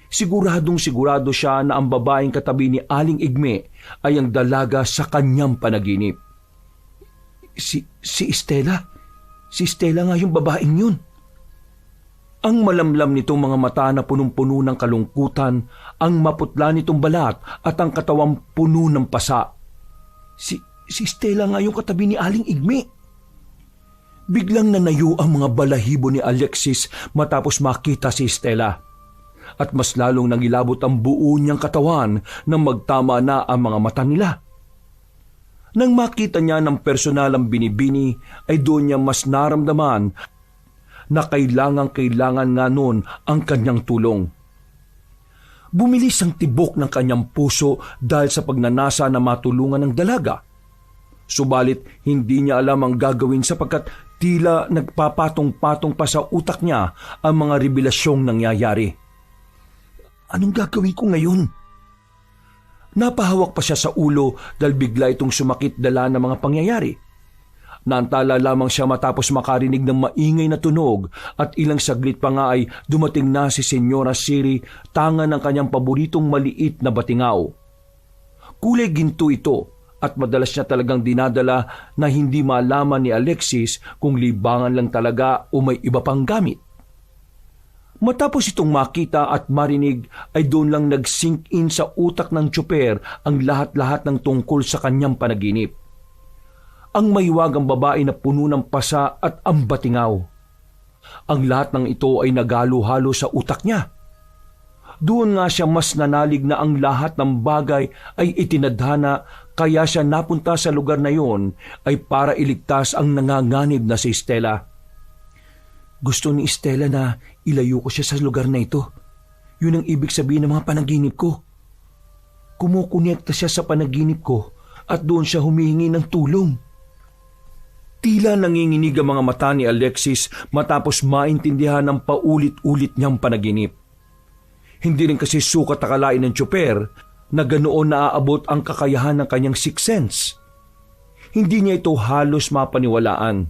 Siguradong sigurado siya na ang babaeng katabi ni Aling Igme ay ang dalaga sa kanyang panaginip. Si Estela? Si Estela nga yung babaeng yun. Ang malamlam nitong mga mata na punong-puno ng kalungkutan, ang maputla nitong balat at ang katawang puno ng pasa. Si Estela nga yung katabi ni Aling Igme. Biglang nanayo ang mga balahibo ni Alexis matapos makita si Estela. At mas lalong nangilabot ang buo niyang katawan nang magtama na ang mga mata nila. Nang makita niya ng personal ang binibini, ay doon niya mas naramdaman na kailangan nga noon ang kanyang tulong. Bumilis ang tibok ng kanyang puso dahil sa pagnanasa na matulungan ng dalaga. Subalit hindi niya alam ang gagawin sapagkat tila nagpapatong-patong pa sa utak niya ang mga revelasyong nangyayari. Anong gagawin ko ngayon? Napahawak pa siya sa ulo dahil bigla itong sumakit dala ng mga pangyayari. Naantala lamang siya matapos makarinig ng maingay na tunog at ilang saglit pa nga ay dumating na si Senyora Siri, tangan ng kanyang paboritong maliit na batingaw. Kulay ginto ito at madalas niya talagang dinadala na hindi malaman ni Alexis kung libangan lang talaga o may iba pang gamit. Matapos itong makita at marinig ay doon lang nag-sink in sa utak ng tsuper ang lahat-lahat ng tungkol sa kanyang panaginip. Ang mahiwagang babae na puno ng pasa at ang batingaw. Ang lahat ng ito ay nagalo-halo sa utak niya. Doon nga siya mas nanalig na ang lahat ng bagay ay itinadhana kaya siya napunta sa lugar na yon ay para iligtas ang nanganganib na si Estela. Gusto ni Estela na ilayo ko siya sa lugar na ito. Yun ang ibig sabihin ng mga panaginip ko. Kumukonekta siya sa panaginip ko at doon siya humihingi ng tulong. Tila nanginginig ang mga mata ni Alexis matapos maintindihan ng paulit-ulit niyang panaginip. Hindi rin kasi sukat akalain ng tsuper na ganoon naaabot ang kakayahan ng kanyang sixth sense. Hindi niya ito halos mapaniwalaan.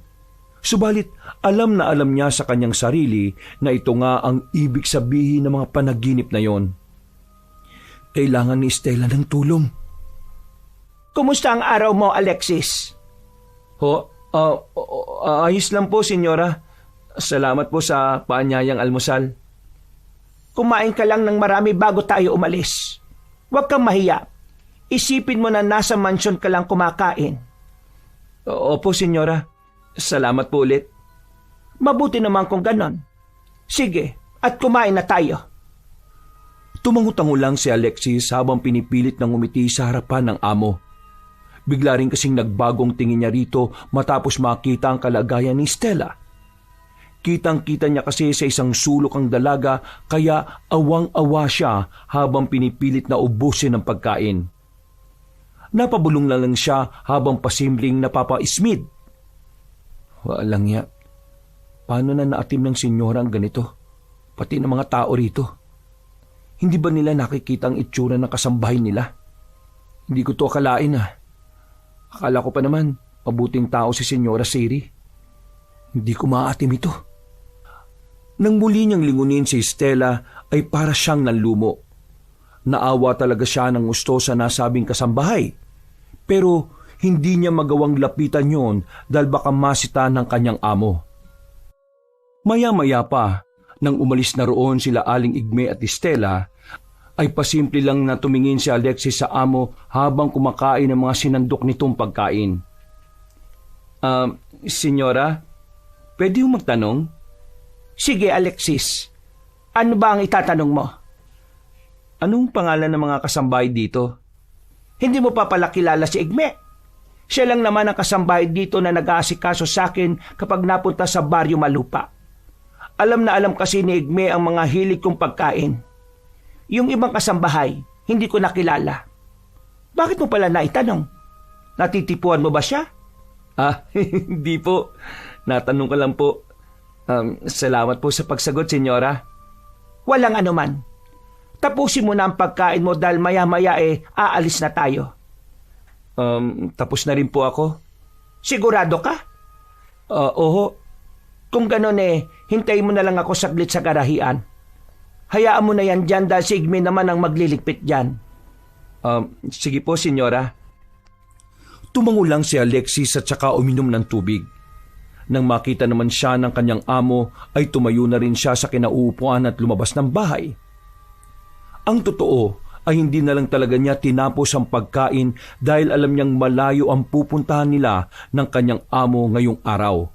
Subalit alam na alam niya sa kanyang sarili na ito nga ang ibig sabihin ng mga panaginip na yon. Kailangan ni Estela ng tulong.
Kumusta ang araw mo, Alexis?
Ayos lang po, senyora. Salamat po sa paanyayang almusal.
Kumain ka lang ng marami bago tayo umalis. Huwag kang mahiya. Isipin mo na nasa mansyon ka lang kumakain.
Opo, senyora. Salamat po ulit.
Mabuti naman kung ganon. Sige, at kumain na tayo.
Tumangutango lang si Alexis habang pinipilit ng umiti sa harapan ng amo. Bigla rin kasing nagbagong tingin niya rito matapos makita ang kalagayan ni Estela. Kitang-kita niya kasi sa isang sulok ang dalaga kaya awang-awa siya habang pinipilit na ubusin ang pagkain. Napabulong lang siya habang pasimling napapa-ismid. Walang ya. Paano na naatim ng senyora ang ganito? Pati ng mga tao rito. Hindi ba nila nakikita ang itsura ng kasambahay nila? Hindi ko to akalain Akala ko pa naman, mabuting tao si Senyora Siri. Hindi ko maatim ito. Nang muli niyang lingunin si Stella ay para siyang nanlumo. Naawa talaga siya ng gusto sa nasabing kasambahay. Pero hindi niya magawang lapitan yon dahil baka masita ng kanyang amo. Maya-maya pa, nang umalis na roon sila Aling Igme at Stella, ay pasimple lang na tumingin si Alexis sa amo habang kumakain ng mga sinandok nitong pagkain. Senyora, pwede yung magtanong?
Sige, Alexis. Ano ba ang itatanong mo?
Anong pangalan ng mga kasambahay dito?
Hindi mo pa pala kilala si Igme. Siya lang naman ang kasambahay dito na nag-aasikaso sa akin kapag napunta sa Baryo Malupa. Alam na alam kasi ni Igme ang mga hilig kong pagkain. Yung ibang kasambahay, hindi ko nakilala. Bakit mo pala naitanong? Natitipuan mo ba siya?
Hindi po. Natanong ko lang po. Salamat po sa pagsagot, senyora.
Walang anuman. Tapusin mo na ang pagkain mo dahil maya-maya aalis na tayo.
Tapos na rin po ako.
Sigurado ka?
Oo.
Kung ganon hintayin mo na lang ako saglit sa garahian. Hayaan mo na yan dyan dahil si Igme naman ang magliligpit dyan.
Sige po, senyora. Tumango lang si Alexis at saka uminom ng tubig. Nang makita naman siya ng kanyang amo ay tumayo na rin siya sa kinauupuan at lumabas ng bahay. Ang totoo ay hindi na lang talaga niya tinapos ang pagkain dahil alam niyang malayo ang pupuntahan nila ng kanyang amo ngayong araw.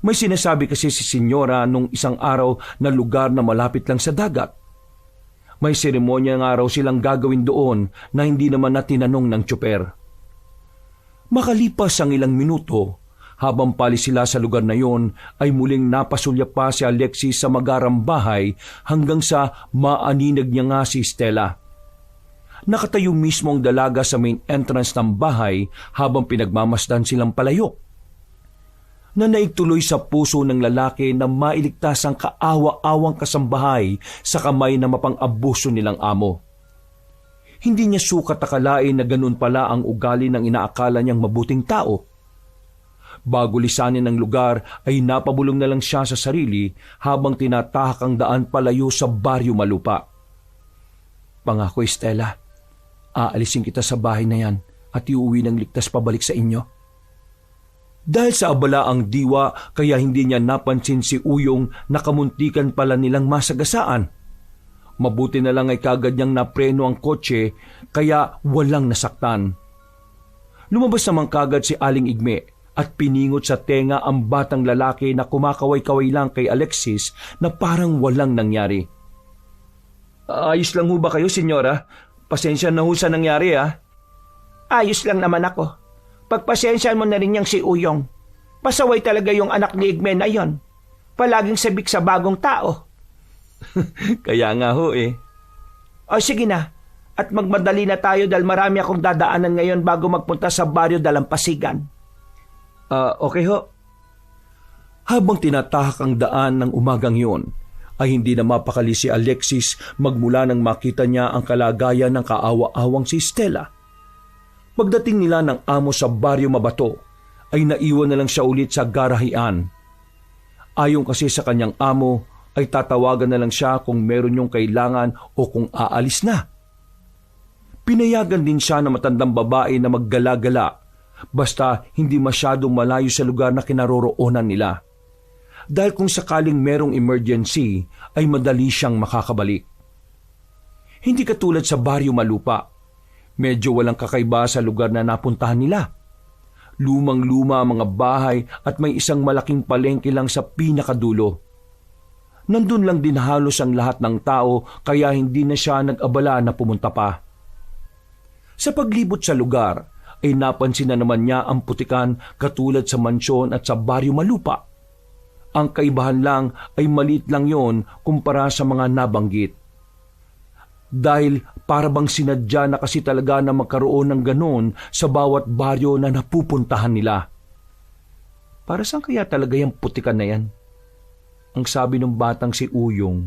May sinasabi kasi si senyora nung isang araw na lugar na malapit lang sa dagat. May seremonya nga raw silang gagawin doon na hindi naman na tinanong ng tsuper. Makalipas ang ilang minuto, habang palis sila sa lugar na yon, ay muling napasulya pa si Alexis sa magarang bahay hanggang sa maaninag niya nga si Stella. Nakatayo mismo ang dalaga sa main entrance ng bahay habang pinagmamasdan silang palayo. Nanaig tuloy sa puso ng lalaki na mailigtas ang kaawa-awang kasambahay sa kamay na mapang-abuso nilang amo. Hindi niya sukat akalain na ganun pala ang ugali ng inaakala niyang mabuting tao. Bago lisanin ang lugar ay napabulong na lang siya sa sarili habang tinatahak ang daan palayo sa Baryo Malupa. Pangako, Stella, aalisin kita sa bahay na yan at iuwi ng ligtas pabalik sa inyo. Dahil sa abala ang diwa kaya hindi niya napansin si Uyong na kamuntikan pala nilang masagasaan. Mabuti na lang ay kagad niyang napreno ang kotse kaya walang nasaktan. Lumabas naman kagad si Aling Igme at piningot sa tenga ang batang lalaki na kumakaway-kaway lang kay Alexis na parang walang nangyari. Ayos lang ho ba kayo, senyora? Pasensya na ho sa nangyari,
Ayos lang naman ako. Pagpasensyaan mo na rin niyang si Uyong. Pasaway talaga yung anak ni Igme na yon. Palaging sabik sa bagong tao.
Kaya nga ho
O sige na, at magmadali na tayo dahil marami akong dadaanan ngayon bago magpunta sa Baryo Dalampasigan.
Okay ho. Habang tinatahak ang daan ng umagang yon, ay hindi na mapakali si Alexis magmula nang makita niya ang kalagayan ng kaawa-awang si Stella. Pagdating nila ng amo sa Baryo Mabato, ay naiwan na lang siya ulit sa garahian. Ayon kasi sa kanyang amo, ay tatawagan na lang siya kung meron yung kailangan o kung aalis na. Pinayagan din siya ng matandang babae na maggala-gala, basta hindi masyadong malayo sa lugar na kinaroroonan nila. Dahil kung sakaling merong emergency, ay madali siyang makakabalik. Hindi katulad sa Baryo Malupa. Medyo walang kakaiba sa lugar na napuntahan nila. Lumang-luma ang mga bahay at may isang malaking palengke lang sa pinakadulo. Nandun lang din halos ang lahat ng tao kaya hindi na siya nag-abala na pumunta pa. Sa paglibot sa lugar ay napansin na naman niya ang putikan katulad sa mansyon at sa Baryo Malupa. Ang kaibahan lang ay maliit lang yon kumpara sa mga nabanggit. Dahil para bang sinadya na kasi talaga na magkaroon ng ganon sa bawat baryo na napupuntahan nila. Para saan kaya talaga yung putikan na yan? Ang sabi ng batang si Uyong,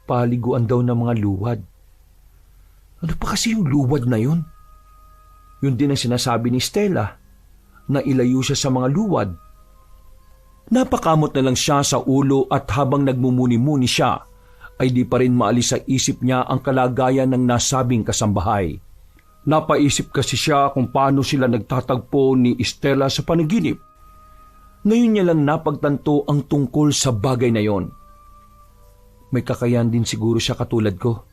paliguan daw ng mga luwad. Ano pa kasi yung luwad na yun? Yun din ang sinasabi ni Stella, na ilayo siya sa mga luwad. Napakamot na lang siya sa ulo at habang nagmumuni-muni siya, ay di pa rin maalis sa isip niya ang kalagayan ng nasabing kasambahay. Napaisip kasi siya kung paano sila nagtatagpo ni Stella sa panaginip. Ngayon niya lang napagtanto ang tungkol sa bagay na yon. May kakayahan din siguro siya katulad ko.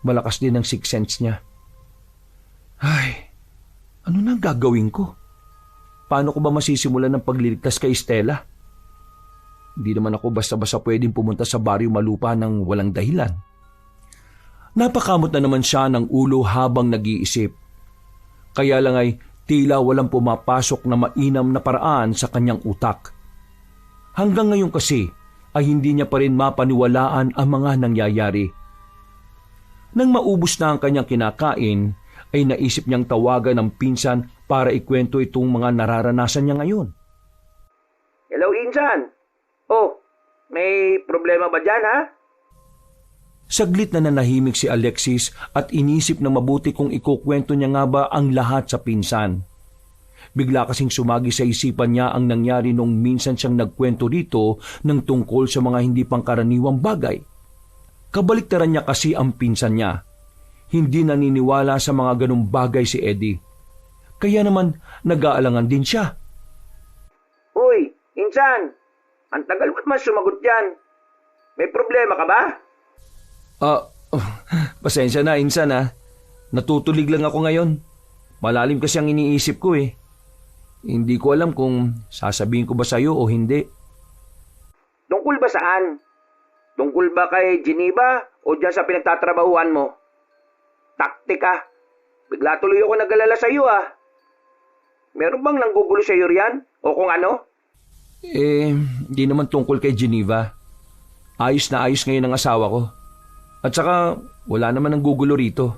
Malakas din ang sixth sense niya. Ay, ano na gagawin ko? Paano ko ba masisimulan ng pagliligtas kay Stella? Hindi naman ako basta-basta pwedeng pumunta sa Baryo Malupa ng walang dahilan. Napakamot na naman siya ng ulo habang nag-iisip. Kaya lang ay tila walang pumapasok na mainam na paraan sa kanyang utak. Hanggang ngayon kasi ay hindi niya pa rin mapaniwalaan ang mga nangyayari. Nang maubos na ang kanyang kinakain, ay naisip niyang tawagan ng pinsan para ikwento itong mga nararanasan niya ngayon.
Hello, Insan. Oh, may problema ba dyan, ha?
Saglit na nanahimik si Alexis at inisip na mabuti kung ikukwento niya nga ba ang lahat sa pinsan. Bigla kasing sumagi sa isipan niya ang nangyari nung minsan siyang nagkwento dito ng tungkol sa mga hindi pangkaraniwang bagay. Kabaliktaran niya kasi ang pinsan niya. Hindi naniniwala sa mga ganong bagay si Eddie. Kaya naman nag-aalangan din siya.
Uy, Insan, ang tagal mo naman sumagot dyan. May problema ka ba?
Pasensya na, Insan ha. Natutulig lang ako ngayon. Malalim kasi ang iniisip ko eh. Hindi ko alam kung sasabihin ko ba sa'yo o hindi.
Tungkol ba saan? Tungkol ba kay Geneva o dyan sa pinagtatrabahuan mo? Taktika. Bigla tuloy ako nag-alala sa'yo ah. Meron bang nanggugulo sa'yo riyan? O kung ano?
Hindi naman tungkol kay Geneva. Ayos na ayos ngayon ang asawa ko. At saka, wala naman ang gugulo rito.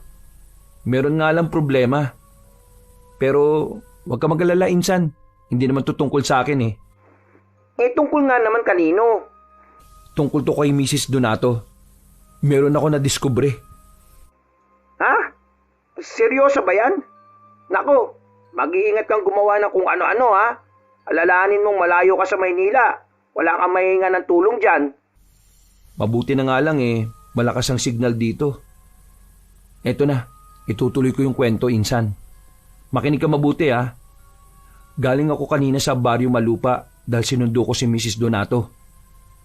Meron nga lang problema. Pero, huwag ka mag-alala, Insan. Hindi naman to tungkol sa akin eh.
Tungkol nga naman kanino?
Tungkol to kay Mrs. Donato. Meron ako na-discover.
Ha? Seryoso ba yan? Nako, mag-iingat kang gumawa ng kung ano-ano ha. Alalahanin mong malayo ka sa Maynila. Wala kang mahinga ng tulong dyan.
Mabuti na nga lang eh. Malakas ang signal dito. Eto na, itutuloy ko yung kwento, Insan. Makinig ka mabuti ha. Galing ako kanina sa Baryo Malupa dahil sinundo ko si Mrs. Donato.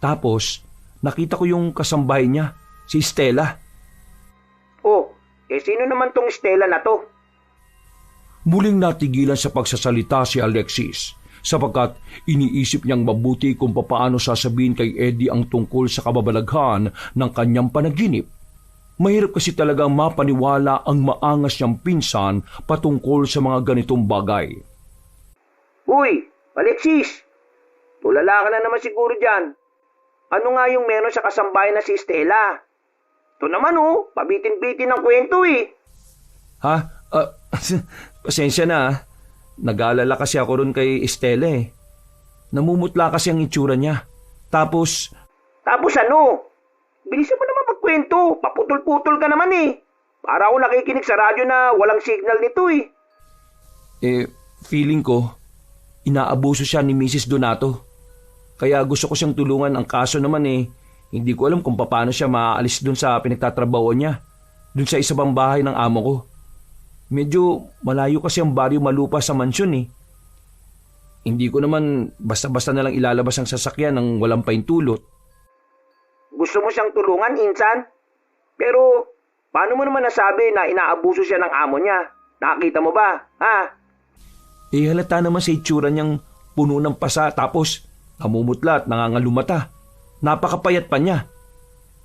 Tapos, nakita ko yung kasambahay niya, si Stella.
Oh, sino naman tong Stella na to?
Muling natigilan sa pagsasalita si Alexis sapagkat iniisip niyang mabuti kung papaano sasabihin kay Eddie ang tungkol sa kababalaghan ng kanyang panaginip. Mahirap kasi talagang mapaniwala ang maangas niyang pinsan patungkol sa mga ganitong bagay.
Uy, Alexis! Tulala ka na naman siguro dyan. Ano nga yung meron sa kasambahay na si Stella? Ito naman oh, pabitin-bitin ang kwento eh.
Ha? Pasensya na ah. Nag-aalala kasi ako ron kay Stella eh. Namumutla kasi ang itsura niya. Tapos
ano? Bilisan mo naman magkwento. Paputol-putol ka naman eh. Para ako nakikinig sa radyo na walang signal nito eh.
Feeling ko, inaabuso siya ni Mrs. Donato. Kaya gusto ko siyang tulungan. Ang kaso naman eh, hindi ko alam kung paano siya maaalis dun sa pinagtatrabaho niya. Dun sa isa pang bahay ng amo ko. Medyo malayo kasi ang Baryo Malupa sa mansyon eh. Hindi ko naman basta-basta na lang ilalabas ang sasakyan ng walang paintulot.
Gusto mo siyang tulungan, Insan? Pero, paano mo naman nasabi na inaabuso siya ng amo niya? Nakakita mo ba, ha?
Halata naman sa itsura niyang puno ng pasa tapos namumutla at nangangalumata. Napakapayat pa niya.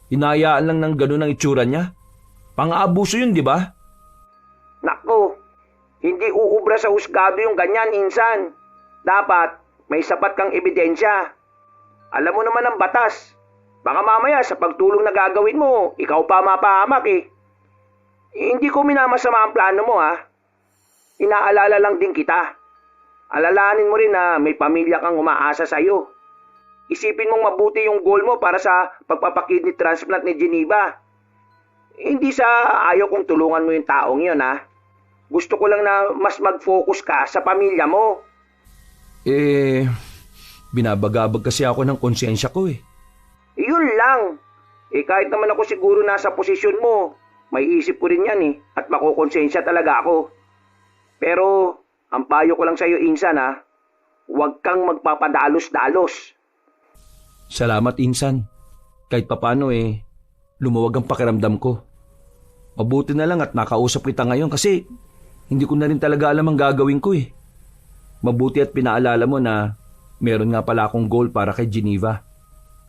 Hinayaan lang ng ganun ang itsura niya. Pang-aabuso yun, di ba?
Nako, hindi uubra sa husgado yung ganyan, Insan. Dapat may sapat kang ebidensya. Alam mo naman ang batas. Baka mamaya sa pagtulong na gagawin mo, ikaw pa mapahamak eh. Hindi ko minamasama ang plano mo ha. Inaalala lang din kita. Alalahanin mo rin na may pamilya kang umaasa sa'yo. Isipin mong mabuti yung goal mo para sa pagpapakidney transplant ni Geneva. Hindi sa ayaw kong tulungan mo yung taong yun ha. Gusto ko lang na mas mag-focus ka sa pamilya mo.
Binabagabag kasi ako ng konsensya ko eh.
Yun lang. Kahit naman ako siguro nasa posisyon mo, may isip ko rin yan eh, at makukonsensya talaga ako. Pero, ang payo ko lang sa'yo, Insan ha, huwag kang magpapadalos-dalos.
Salamat, Insan. Kahit papano lumuwag ang pakiramdam ko. Mabuti na lang at nakausap kita ngayon kasi hindi ko na rin talaga alam ang gagawin ko eh. Mabuti at pinaalala mo na meron nga pala akong goal para kay Geneva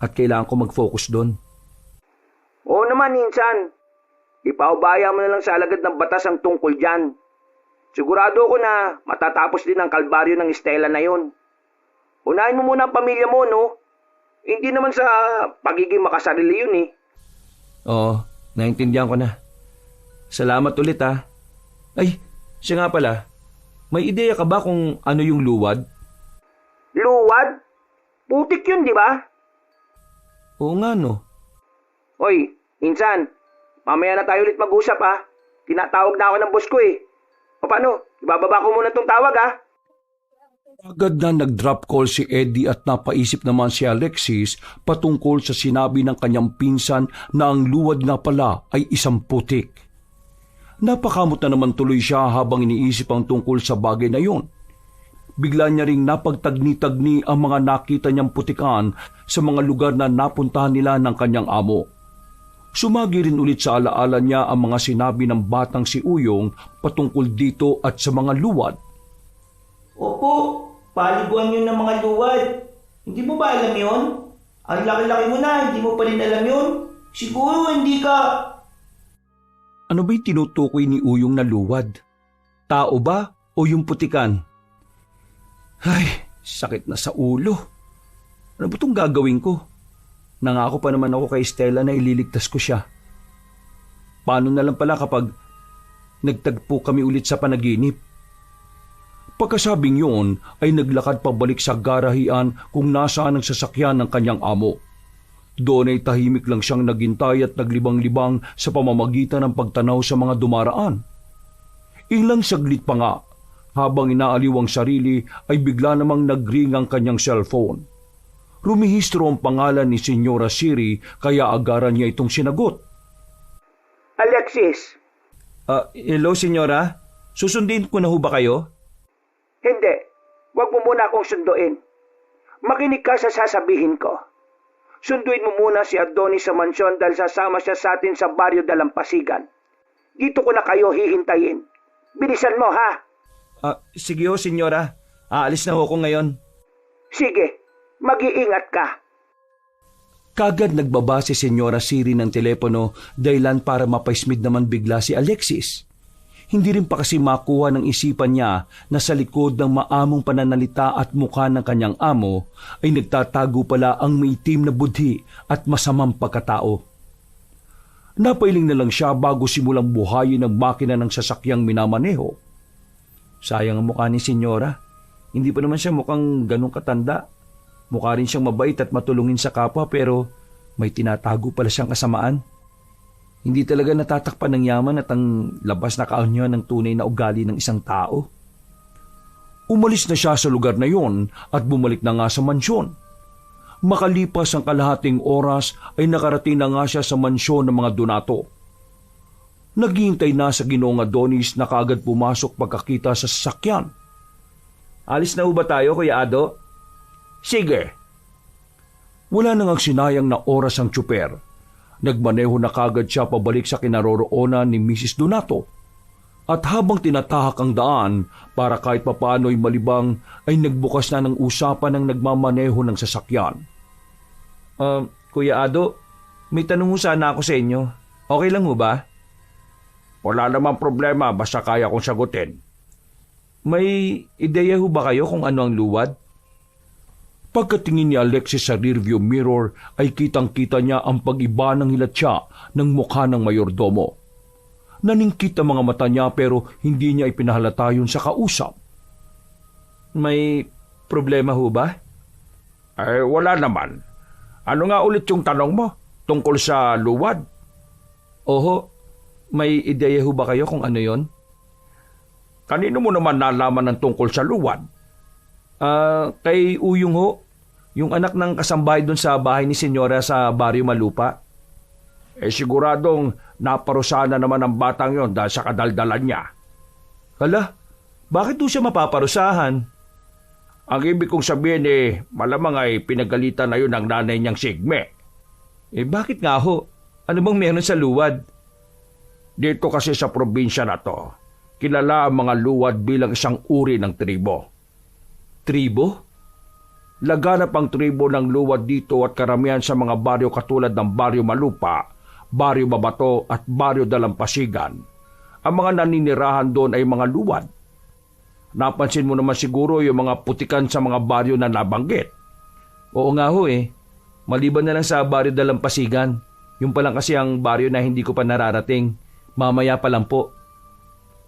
at kailangan ko mag-focus doon.
Oo naman, Insan. Ipaubaya mo na lang sa alagad ng batas ang tungkol dyan. Sigurado ko na matatapos din ang kalbaryo ng Estela na yon. Unahin mo muna ang pamilya mo, no? Hindi naman sa pagiging makasarili yun eh.
Oo, naintindihan ko na. Salamat ulit ha. Ay, siya nga pala. May ideya ka ba kung ano yung luwad?
Luwad? Putik yun, di ba?
Oo nga no.
Hoy, Insan, mamaya na tayo ulit mag-usap ha. Tinatawag na ako ng boss ko eh. O paano? Ibababa ko muna tong tawag ha.
Agad na nag-drop call si Eddie at napaisip naman si Alexis patungkol sa sinabi ng kanyang pinsan na ang luwad nga pala ay isang putik. Napakamot na naman tuloy siya habang iniisip ang tungkol sa bagay na yon. Bigla niya ring napagtagni-tagni ang mga nakita niyang putikan sa mga lugar na napuntahan nila ng kanyang amo. Sumagi rin ulit sa alaala niya ang mga sinabi ng batang si Uyong patungkol dito at sa mga luwad.
Opo, paliguan yun ng mga luwad. Hindi mo ba alam yun? Ang laki-laki mo na, hindi mo pa rin alam yun? Siguro hindi ka...
Ano ba'y tinutukoy ni Uyong na luwad? Tao ba o yung putikan? Ay, sakit na sa ulo. Ano ba itong gagawin ko? Nangako pa naman ako kay Stella na ililigtas ko siya. Paano na lang pala kapag nagtagpo kami ulit sa panaginip? Pagkasabing yun ay naglakad pabalik sa garahian kung nasaan ang sasakyan ng kanyang amo. Doon ay tahimik lang siyang naghintay at naglibang-libang sa pamamagitan ng pagtanaw sa mga dumaraan. Ilang saglit pa nga, habang inaaliw ang sarili ay bigla namang nagring ang kanyang cellphone. Rumihistro ang pangalan ni Senyora Siri kaya agaran niya itong sinagot.
Alexis.
Hello, Senyora? Susundin ko na ho ba kayo?
Hindi. Huwag mo muna akong sunduin. Makinig ka sa sasabihin ko. Sunduin mo muna si Adonis sa mansyon dahil sasama siya sa atin sa baryo Dalampasigan. Dito ko na kayo hihintayin. Bilisan mo ha.
Sige ho, Senyora. Aalis na ho ko ngayon.
Sige, mag-iingat ka.
Kagad nagbaba si Senyora Siri ng telepono dahilan para mapaismid naman bigla si Alexis. Hindi rin pa kasi makuha ng isipan niya na sa likod ng maamong pananalita at mukha ng kanyang amo ay nagtatago pala ang maitim na budhi at masamang pagkatao. Napailing na lang siya bago simulang buhayin ang makina ng sasakyang minamaneho. Sayang ang mukha ni Senyora. Hindi pa naman siya mukhang ganong katanda. Mukha rin siyang mabait at matulungin sa kapwa pero may tinatago pala siyang kasamaan. Hindi talaga natatakpan ng yaman at ang labas na kaanyo ng tunay na ugali ng isang tao. Umalis na siya sa lugar na yon at bumalik na nga sa mansyon. Makalipas ang kalahating oras ay nakarating na nga siya sa mansyon ng mga Donato. Naghihintay na sa Ginoong Adonis na kaagad pumasok pagkakita sa sasakyan. Alis na ba tayo, Kuya Ado? Sige. Wala nang sinayang na oras ang tsuper. Nagmaneho na kagad siya pabalik sa kinaroroonan ni Mrs. Donato. At habang tinatahak ang daan para kahit papaano'y malibang ay nagbukas na ng usapan ng nagmamaneho ng sasakyan. Kuya Ado, may tanong sana ako sa inyo. Okay lang ho ba?
Wala namang problema basta kaya kong sagutin.
May ideya ho ba kayo kung ano ang luwad? Pagkatingin ni Alexis sa rearview mirror ay kitang-kita niya ang pag-iba ng hilatsa ng mukha ng mayordomo. Naningkit ang mga mata niya pero hindi niya ipinahalata yun sa kausap.
May problema ho ba?
Wala naman. Ano nga ulit yung tanong mo? Tungkol sa luwad?
Oho, may ideya ho ba kayo kung ano yon?
Kanino mo naman nalaman ng tungkol sa luwad?
Kay Uyong ho, yung anak ng kasambahay doon sa bahay ni Senyora sa Barrio Malupa.
Siguradong naparusahan na naman ang batang yon dahil sa kadaldalan niya.
Hala, bakit ho siya mapaparusahan?
Ang ibig kong sabihin malamang ay pinagalitan na yun ng nanay niyang Sigme.
Bakit nga ho? Ano bang meron sa luwad?
Dito kasi sa probinsya na to, kilala ang mga luwad bilang isang uri ng tribo.
Tribo?
Laganap ang tribo ng luwad dito at karamihan sa mga baryo katulad ng Baryo Malupa, Baryo Babato at Baryo Dalampasigan. Ang mga naninirahan doon ay mga luwad. Napansin mo naman siguro yung mga putikan sa mga baryo na nabanggit.
Oo nga ho Maliban na lang sa Baryo Dalampasigan. Yung pa lang kasi ang baryo na hindi ko pa nararating. Mamaya pa lang po.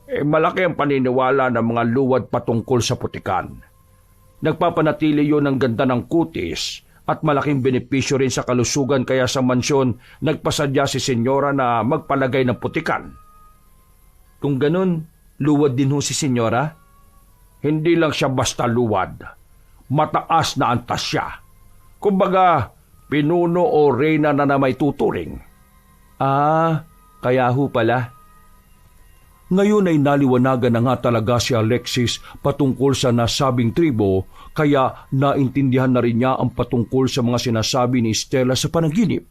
Malaki ang paniniwala ng mga luwad patungkol sa putikan. Nagpapanatili yon ng ganda ng kutis at malaking benepisyo rin sa kalusugan kaya sa mansyon nagpasadya si Senyora na magpalagay ng putikan.
Kung ganun, luwad din ho si Senyora?
Hindi lang siya basta luwad. Mataas na antas siya. Kumbaga, pinuno o reyna na may tuturing.
Kaya ho pala.
Ngayon ay naliwanagan na nga talaga si Alexis patungkol sa nasabing tribo kaya naintindihan na rin niya ang patungkol sa mga sinasabi ni Stella sa panaginip.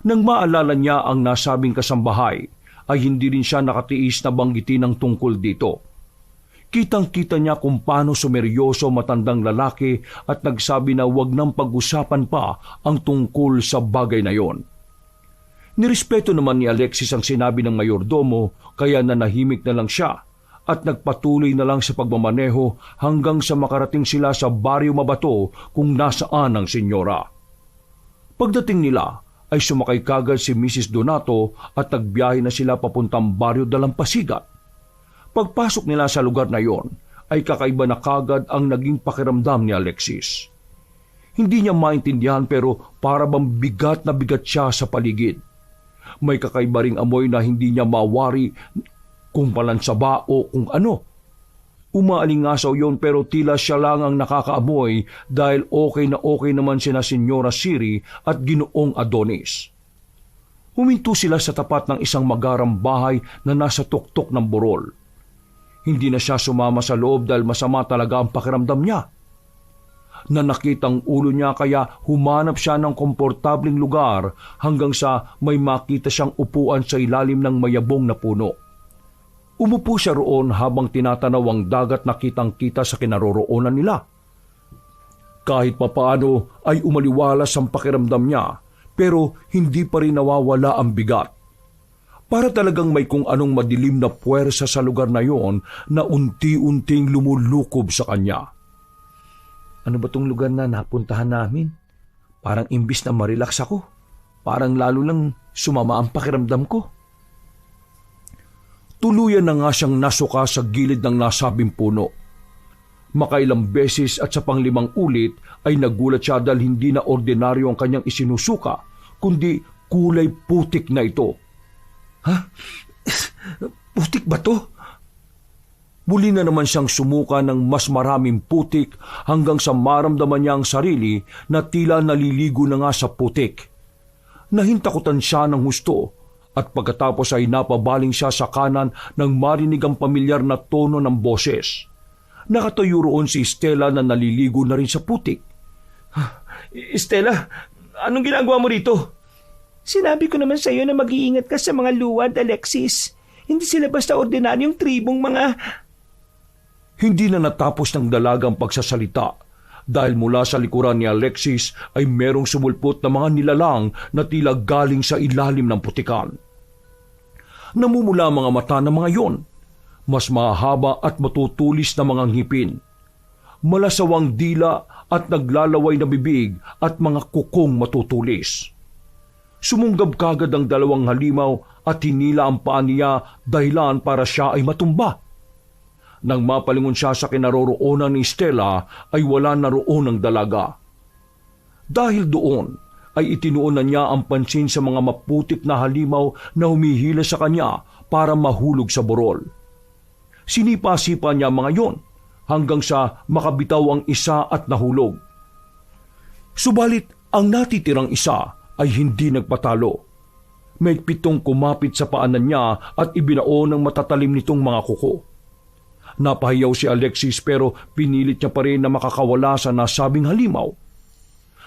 Nang maalala niya ang nasabing kasambahay ay hindi rin siya nakatiis na banggitin ang tungkol dito. Kitang-kita niya kung paano sumeryoso matandang lalaki at nagsabi na wag nang pag-usapan pa ang tungkol sa bagay na yon. Nirespeto naman ni Alexis ang sinabi ng mayordomo kaya nanahimik na lang siya at nagpatuloy na lang sa pagmamaneho hanggang sa makarating sila sa Baryo Mabato kung nasaan ang senyora. Pagdating nila ay sumakay kagad si Mrs. Donato at nagbiyahe na sila papuntang Baryo Dalampasigan. Pagpasok nila sa lugar na yon ay kakaiba na kagad ang naging pakiramdam ni Alexis. Hindi niya maintindihan pero para bang bigat na bigat siya sa paligid. May kakaiba ring amoy na hindi niya mawari kung palansaba o kung ano. Umaalingasaw yon pero tila siya lang ang nakakaamoy dahil okay naman sina Senyora Siri at Ginoong Adonis. Huminto sila sa tapat ng isang magarang bahay na nasa tuktok ng burol. Hindi na siya sumama sa loob dahil masama talaga ang pakiramdam niya. Nanakit ang ulo niya kaya humanap siya ng komportabling lugar hanggang sa may makita siyang upuan sa ilalim ng mayabong na puno. Umupo siya roon habang tinatanaw ang dagat na kitang-kita sa kinaroroonan nila. Kahit papaano ay umaliwalas ang pakiramdam niya pero hindi pa rin nawawala ang bigat. Para talagang may kung anong madilim na puwersa sa lugar na yon na unti-unting lumulukob sa kanya.
Ano ba tong lugar na napuntahan namin? Parang imbis na marelax ako, parang lalo lang sumama ang pakiramdam ko.
Tuluyan na nga siyang nasuka sa gilid ng nasabing puno. Makailang beses at sa panglimang ulit ay nagulat siya dahil hindi na ordinaryo ang kanyang isinusuka, kundi kulay putik na ito.
Ha? Putik ba to?
Muli na naman siyang sumuka ng mas maraming putik hanggang sa maramdaman niya ang sarili na tila naliligo na nga sa putik. Nahintakutan siya ng husto at pagkatapos ay napabaling siya sa kanan nang marinig ang pamilyar na tono ng boses. Nakatayo roon si Stella na naliligo na rin sa putik.
Stella, anong ginagawa mo rito?
Sinabi ko naman sa iyo na mag-iingat ka sa mga luwad, Alexis. Hindi sila basta ordinaryong tribong mga...
Hindi na natapos ng dalagang pagsasalita dahil mula sa likuran ni Alexis ay merong sumulpot na mga nilalang na tila galing sa ilalim ng putikan. Namumula mga mata ng mga yon, mas mahaba at matutulis na mga ngipin. Malasawang dila
at naglalaway na bibig at mga kukong matutulis. Sumunggab kagad ang dalawang halimaw at hinila ang paa niya dahilan para siya ay matumba. Nang mapalingon siya sa kinaroroonan ni Stella ay wala na roon ang dalaga. Dahil doon ay itinuon na niya ang pansin sa mga maputik na halimaw na humihila sa kanya para mahulog sa burol. Sinipa-sipa niya mga yon hanggang sa makabitaw ang isa at nahulog. Subalit ang natitirang isa ay hindi nagpatalo. May pitong kumapit sa paanan niya at ibinao ng matatalim nitong mga kuko. Napahiyaw si Alexis pero pinilit niya pa rin na makakawala sa nasabing halimaw.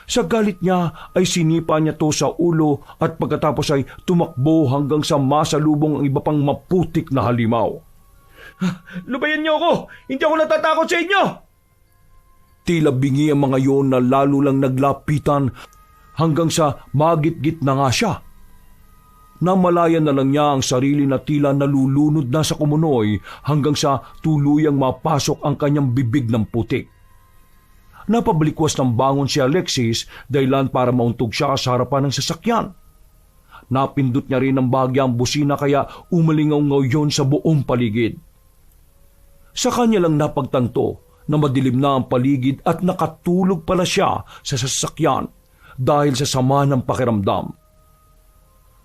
Sa galit niya ay sinipa niya to sa ulo at pagkatapos ay tumakbo hanggang sa masalubong ang iba pang maputik na halimaw.
Lubayan niyo ako! Hindi ako natatakot sa inyo!
Tila bingi ang mga yon na lalo lang naglapitan hanggang sa magit-git na nga siya. Namalayan na lang niya ang sarili na tila nalulunod na sa kumunoy hanggang sa tuluyang mapasok ang kanyang bibig ng putik. Napabalikwas ng bangon si Alexis dahilan para mauntog siya sa harapan ng sasakyan. Napindot niya rin ng bahagya ang busina kaya umalingaw-ngaw yon sa buong paligid. Sa kanya lang napagtanto na madilim na ang paligid at nakatulog pala siya sa sasakyan dahil sa sama ng pakiramdam.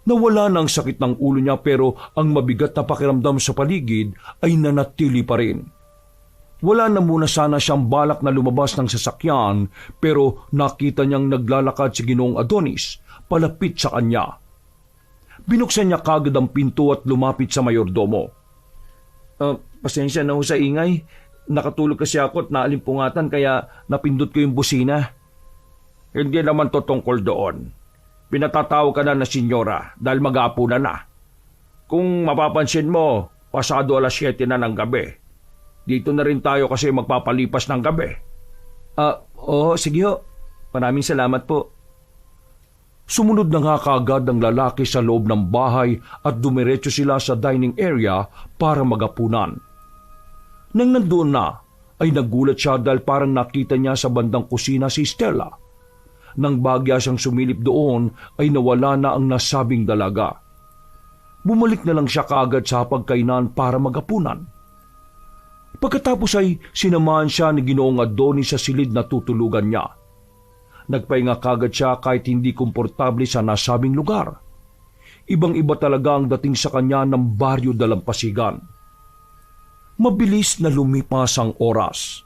Nawala na ang sakit ng ulo niya pero ang mabigat na pakiramdam sa paligid ay nanatili pa rin. Wala na muna sana siyang balak na lumabas ng sasakyan pero nakita niyang naglalakad si Ginoong Adonis palapit sa kanya. Binuksan niya kagad ang pinto at lumapit sa mayordomo.
Pasensya na ho sa ingay. Nakatulog kasi ako at naalimpungatan kaya napindot ko yung busina.
Hindi naman to tungkol doon. Pinatatawag ka na senyora dahil mag-aapunan na. Kung mapapansin mo, pasado 7:00 na ng gabi. Dito na rin tayo kasi magpapalipas ng gabi.
Oo, sige ho. Maraming salamat po.
Sumunod na nga kaagad ang lalaki sa loob ng bahay at dumiretso sila sa dining area para magapunan. Nang nandoon na, ay nagulat siya dahil parang nakita niya sa bandang kusina si Stella. Nang bagya siyang sumilip doon, ay nawala na ang nasabing dalaga. Bumalik na lang siya kaagad sa pagkainan para magapunan. Pagkatapos ay sinamahan siya ni Ginoong Adonis sa silid na tutulugan niya. Nagpahinga kagad siya kahit hindi komportable sa nasabing lugar. Ibang-iba talaga ang dating sa kanya ng baryo Dalampasigan. Mabilis na lumipas ang oras.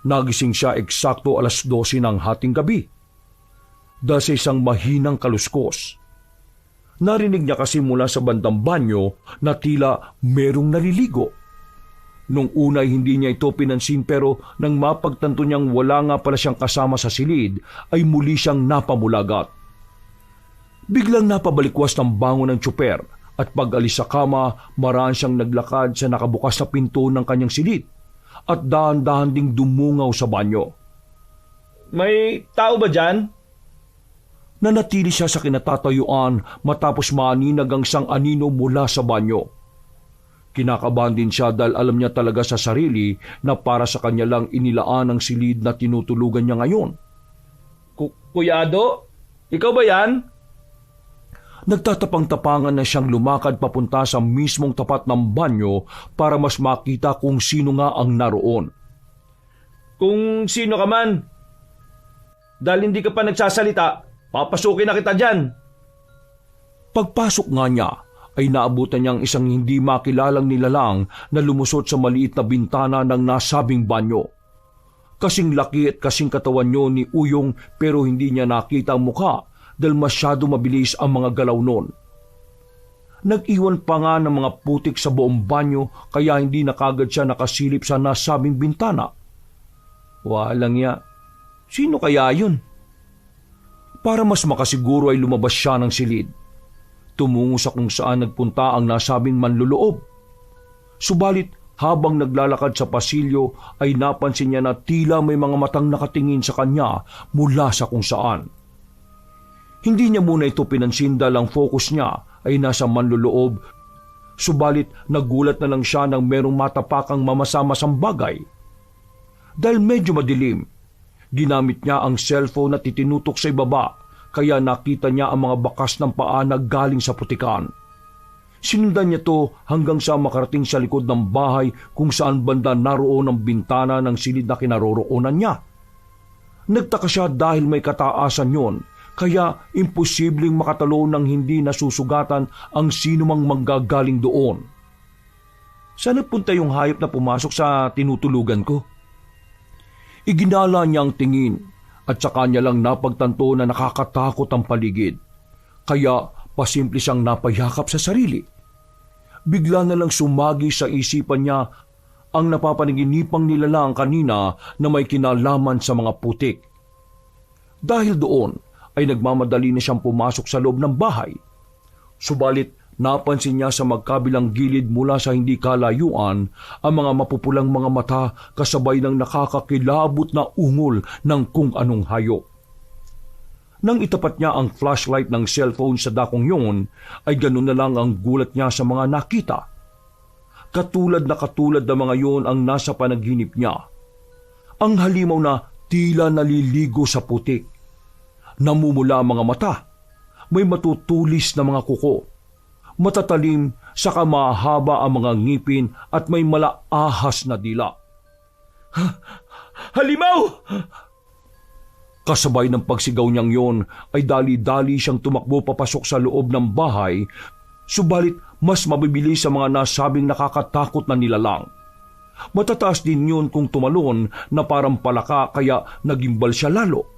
Nagising siya eksakto 12:00 ng hating gabi. Dahil sa isang mahinang kaluskos. Narinig niya kasi mula sa bandang banyo na tila merong naliligo. Nung una hindi niya ito pinansin pero nang mapagtanto niyang wala nga pala siyang kasama sa silid ay muli siyang napamulagat. Biglang napabalikwas ng bangon ng tsuper at pag-alis sa kama maraan siyang naglakad sa nakabukas na pinto ng kanyang silid at dahan-dahan ding dumungaw sa banyo.
May tao ba dyan?
Nanatili siya sa kinatatayuan matapos maaninag ang isang anino mula sa banyo. Kinakabahan din siya dahil alam niya talaga sa sarili na para sa kanya lang inilaan ang silid na tinutulugan niya ngayon.
Kuya Ado, ikaw ba yan?
Nagtatapang-tapangan na siyang lumakad papunta sa mismong tapat ng banyo para mas makita kung sino nga ang naroon.
Kung sino ka man, dahil hindi ka pa nagsasalita, papasukin na kita dyan.
Pagpasok nga niya, ay naabutan niyang isang hindi makilalang nilalang na lumusot sa maliit na bintana ng nasabing banyo. Kasing laki at kasing katawan niyo ni Uyong pero hindi niya nakita ang mukha dahil masyado mabilis ang mga galaw noon. Nag-iwan pa nga ng mga putik sa buong banyo kaya hindi na kagad siya nakasilip sa nasabing bintana. Walang ya, sino kaya yun? Para mas makasiguro ay lumabas siya ng silid. Tumungo sa kung saan nagpunta ang nasabing manluloob. Subalit habang naglalakad sa pasilyo ay napansin niya na tila may mga matang nakatingin sa kanya mula sa kung saan. Hindi niya muna ito pinansin dahil ang focus niya ay nasa manluloob. Subalit nagulat na lang siya nang merong matapakang mamasamasang bagay. Dahil medyo madilim, Ginamit niya ang cellphone at itinutok sa ibaba, kaya nakita niya ang mga bakas ng paa na galing sa putikan. Sinundan niya to hanggang sa makarating sa likod ng bahay kung saan banda naroon ang bintana ng silid na kinaroroonan niya. Nagtaka siya dahil may kataasan yon, kaya imposibleng makatalo ng hindi nasusugatan ang sinumang manggagaling doon. Saan nagpunta yung hayop na pumasok sa tinutulugan ko? Iginala niya ang tingin at saka niya lang napagtanto na nakakatakot ang paligid. Kaya pasimple siyang napayakap sa sarili. Bigla na lang sumagi sa isipan niya ang napapanaginipang nilalang kanina na may kinalaman sa mga putik. Dahil doon ay nagmamadali na siyang pumasok sa loob ng bahay. Subalit napansin niya sa magkabilang gilid mula sa hindi kalayuan ang mga mapupulang mga mata kasabay ng nakakakilabot na ungol ng kung anong hayop. Nang itapat niya ang flashlight ng cellphone sa dakong yun, ay ganun na lang ang gulat niya sa mga nakita. Katulad ng mga yun ang nasa panaginip niya. Ang halimaw na tila naliligo sa putik. Namumula ang mga mata. May matutulis na mga kuko. Matatalim, saka mahaba ang mga ngipin at may malaahas na dila. Halimaw! Kasabay ng pagsigaw niyang yon ay dali-dali siyang tumakbo papasok sa loob ng bahay, subalit mas mabilis sa mga nasabing nakakatakot na nilalang. Matataas din yun kung tumalon na parang palaka kaya nagimbal siya lalo.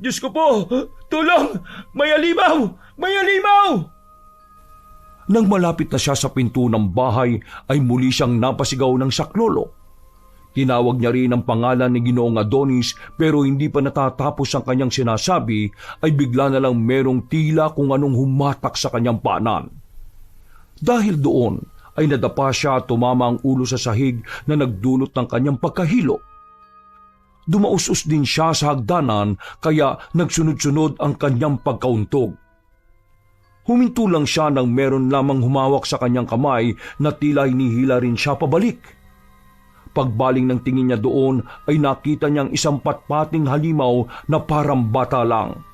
Diyos ko po! Tulong! May halimaw! May halimaw! Nang malapit na siya sa pinto ng bahay ay muli siyang napasigaw ng saklolo. Tinawag niya rin ang pangalan ni Ginoong Adonis pero hindi pa natatapos ang kanyang sinasabi ay bigla na lang merong tila kung anong humatak sa kanyang paanan. Dahil doon ay nadapa siya at tumama ang ulo sa sahig na nagdulot ng kanyang pagkahilo. Dumausos din siya sa hagdanan kaya nagsunod-sunod ang kanyang pagkauntog. Huminto lang siya nang meron lamang humawak sa kanyang kamay na tila hinihila rin siya pabalik. Pagbaling ng tingin niya doon ay nakita niyang isang patpating halimaw na parang bata lang.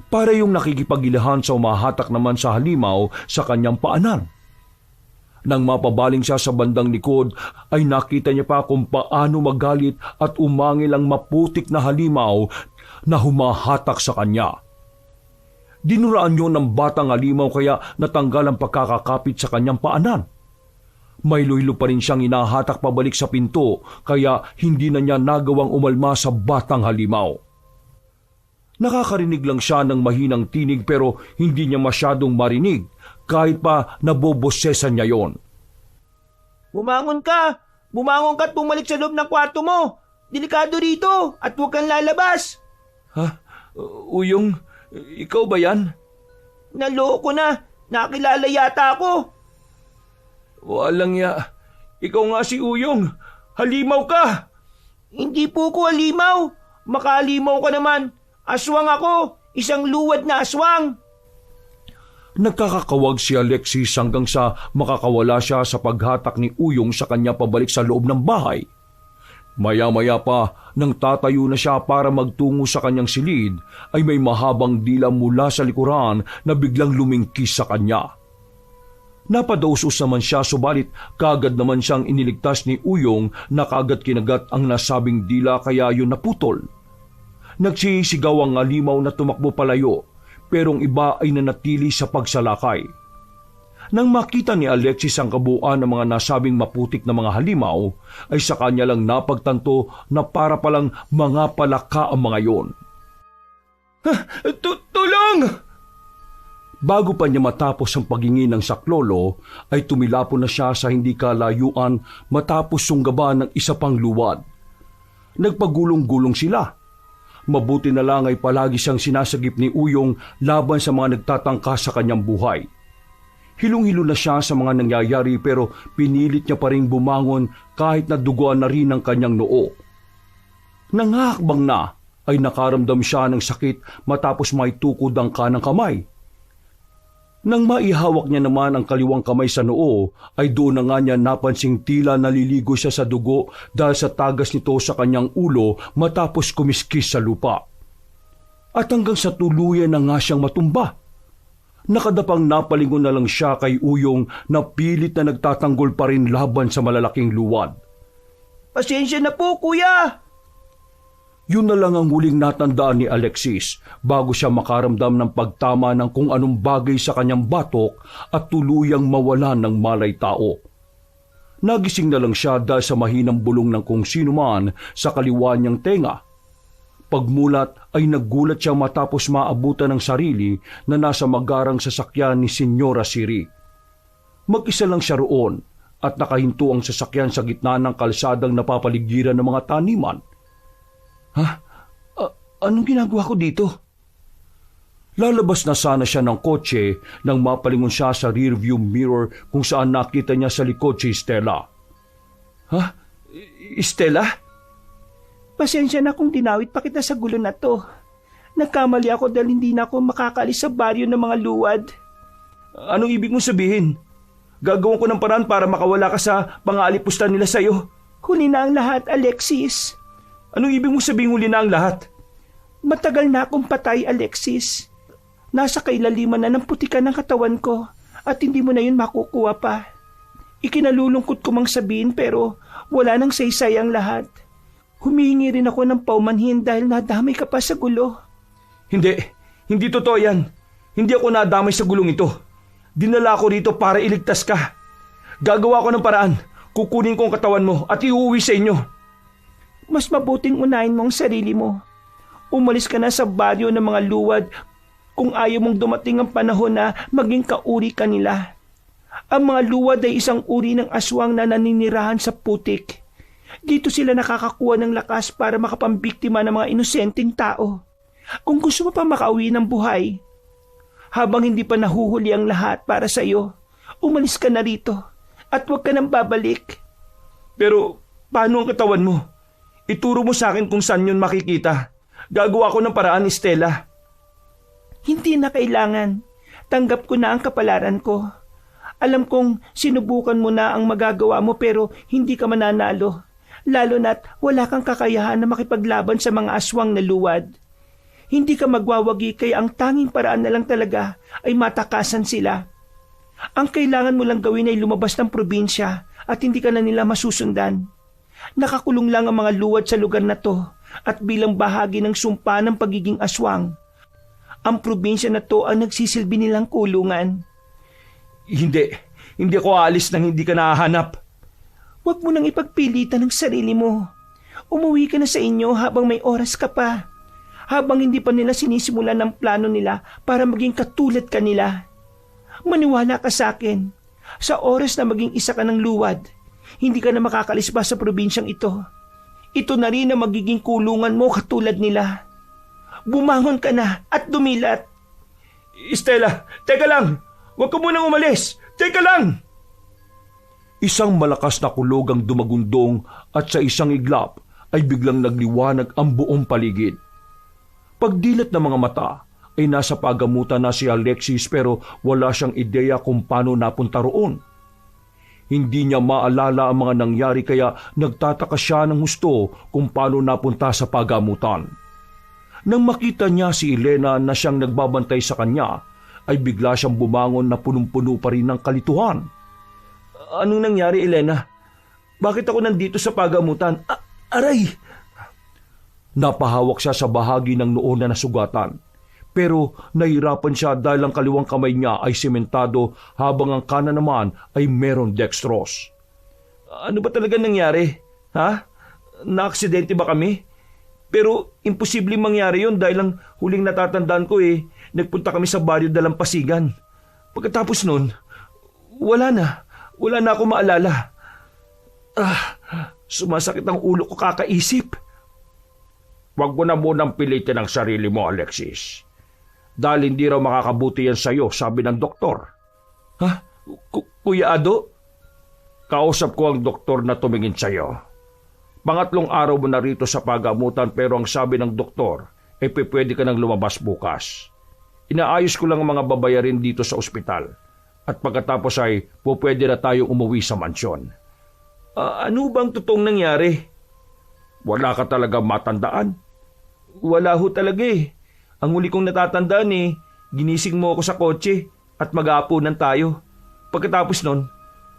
Para yung nakikipagilahan sa umahatak naman sa halimaw sa kanyang paanan. Nang mapabaling siya sa bandang likod ay nakita niya pa kung paano magalit at umangil ang maputik na halimaw na humahatak sa kanya. Dinuraan yun ng batang halimaw kaya natanggal ang pagkakakapit sa kanyang paanan. May luylo pa rin siyang inahatak pabalik sa pinto kaya hindi na niya nagawang umalma sa batang halimaw. Nakakarinig lang siya ng mahinang tinig pero hindi niya masyadong marinig kahit pa nabobosesan niya yon.
Bumangon ka! Bumangon ka at bumalik sa loob ng kwarto mo! Delikado rito at huwag kang lalabas!
Ha? Uyong, ikaw ba yan?
Naloko na! Nakilala yata ako!
Walang ya. Ikaw nga si Uyong. Halimaw ka!
Hindi po ko halimaw. Makahalimaw ka naman. Aswang ako. Isang luwad na aswang.
Nagkakakawag si Alexis hanggang sa makakawala siya sa paghatak ni Uyong sa kanya pabalik sa loob ng bahay. Maya-maya pa, nang tatayo na siya para magtungo sa kanyang silid, ay may mahabang dila mula sa likuran na biglang lumingkis sa kanya. Napadausos naman siya subalit kagad naman siyang iniligtas ni Uyong na kagad kinagat ang nasabing dila kaya yun naputol. Nagsisigaw ang halimaw na tumakbo palayo pero ang iba ay nanatili sa pagsalakay. Nang makita ni Alexis ang kabuuan ng mga nasabing maputik na mga halimaw ay sa kanya lang napagtanto na para palang mga palaka ang mga yon.
Tulong!
Bago pa niya matapos ang paghingi ng saklolo, ay tumilapon na siya sa hindi kalayuan matapos sunggaban ng isa pang luwad. Nagpagulong-gulong sila. Mabuti na lang ay palagi siyang sinasagip ni Uyong laban sa mga nagtatangka sa kanyang buhay. Hilong-hilo na siya sa mga nangyayari pero pinilit niya pa rin bumangon kahit naduguan na rin ang kanyang noo. Nangahakbang na ay nakaramdam siya ng sakit matapos may tukod ang kanang kamay.
Nang maihawak niya naman ang kaliwang kamay sa noo, ay doon na nga niya napansing tila naliligo siya sa dugo dahil sa tagas nito sa kanyang ulo matapos kumiskis sa lupa. At hanggang sa tuluyan na nga siyang matumba. Nakadapang napalingon na lang siya kay Uyong na pilit na nagtatanggol pa rin laban sa malalaking luwad.
Pasensya na po, kuya!
Yun na lang ang huling natandaan ni Alexis bago siya makaramdam ng pagtama ng kung anong bagay sa kanyang batok at tuluyang mawalan ng malay tao. Nagising na lang siya dahil sa mahinang bulong ng kung sino man sa kaliwa niyang tenga. Pagmulat ay naggulat siya matapos maabutan ng sarili na nasa magarang sasakyan ni Senyora Siri. Mag-isa lang siya roon at nakahinto ang sasakyan sa gitna ng kalsadang napapaligiran ng mga taniman. Anong ginagawa ko dito? Lalabas na sana siya ng kotse nang mapalingon siya sa rearview mirror kung saan nakita niya sa likod si Stella. Stella?
Pasensya na kung dinawit pa kita sa gulo na to. Nagkamali ako dahil hindi na ako makakalis sa baryo ng mga luwad.
Anong ibig mong sabihin? Gagawin ko ng paraan para makawala ka sa pang-aalipusta nila sa'yo.
Huli na ang lahat, Alexis.
Anong ibig mong sabihin huli na ang lahat?
Matagal na akong patay, Alexis. Nasa kailaliman na ng putikan ng katawan ko at hindi mo na yun makukuha pa. Ikinalulungkot ko mang sabihin pero wala nang saysay ang lahat. Humihingi rin ako ng paumanhin dahil nadamay ka pa sa gulo.
Hindi totoo yan. Hindi ako nadamay sa gulong ito. Dinala ako rito para iligtas ka. Gagawa ko ng paraan. Kukunin ko ang katawan mo at iuwi sa inyo.
Mas mabuting unahin mo ang sarili mo. Umalis ka na sa baryo ng mga luwad kung ayaw mong dumating ang panahon na maging kauri ka nila. Ang mga luwad ay isang uri ng aswang na naninirahan sa putik. Dito sila nakakakuha ng lakas para makapambiktima ng mga inosenteng tao. Kung gusto mo pa makauwi ng buhay, habang hindi pa nahuhuli ang lahat para sa iyo, umalis ka na rito at huwag ka nang babalik.
Pero paano ang katawan mo? Ituro mo sa akin kung saan yun makikita. Gagawa ko ng paraan, Stella.
Hindi na kailangan. Tanggap ko na ang kapalaran ko. Alam kong sinubukan mo na ang magagawa mo pero hindi ka mananalo. Lalo na't wala kang kakayahan na makipaglaban sa mga aswang na luwad. Hindi ka magwawagi kaya ang tanging paraan na lang talaga ay matakasan sila. Ang kailangan mo lang gawin ay lumabas ng probinsya at hindi ka na nila masusundan. Nakakulong lang ang mga luwad sa lugar na to at bilang bahagi ng sumpa ng pagiging aswang. Ang probinsya na to ang nagsisilbi nilang kulungan.
Hindi ako aalis nang hindi ka nahahanap.
Huwag mo nang ipagpilitan ng sarili mo. Umuwi ka na sa inyo habang may oras ka pa. Habang hindi pa nila sinisimulan ang plano nila para maging katulad ka nila. Maniwala ka sa akin. Sa oras na maging isa ka ng luwad, hindi ka na makakalisba sa probinsyang ito. Ito na rin ang magiging kulungan mo katulad nila. Bumangon ka na at dumilat.
Stella, teka lang! Huwag ka munang umalis! Teka lang! Isang malakas na kulog ang dumagundong at sa isang iglap ay biglang nagliwanag ang buong paligid. Pagdilat ng mga mata ay nasa pagamutan na si Alexis pero wala siyang ideya kung paano napunta roon. Hindi niya maalala ang mga nangyari kaya nagtataka siya ng husto kung paano napunta sa pagamutan. Nang makita niya si Elena na siyang nagbabantay sa kanya, ay bigla siyang bumangon na punong-puno pa rin ng kalituhan.
Anong nangyari, Elena? Bakit ako nandito sa pagamutan? Aray!
Napahawak siya sa bahagi ng noo na nasugatan. Pero nahirapan siya dahil ang kaliwang kamay niya ay sementado habang ang kanan naman ay meron dextrose.
Ano ba talaga nangyari? Ha? Naaksidente ba kami? Pero imposibleng mangyari yon dahil ang huling natatandaan ko nagpunta kami sa baryo Dalampasigan. Pagkatapos nun, wala na ako maalala. Sumasakit ang ulo ko kakaisip.
Huwag mo na munang pilitin ang sarili mo, Alexis. Dahil hindi raw makakabuti yan sa'yo, sabi ng doktor.
Ha? Kuya Ado?
Kausap ko ang doktor na tumingin sa'yo. Pangatlong araw mo na rito sa pagamutan pero ang sabi ng doktor, pwede ka nang lumabas bukas. Inaayos ko lang ang mga babayarin dito sa ospital. At pagkatapos ay pwede na tayong umuwi sa mansyon.
Ano bang totoong nangyari?
Wala ka talaga matandaan?
Wala ho talaga eh. Ang huli kong natatandaan ginising mo ako sa kotse at mag-aapunan tayo. Pagkatapos nun,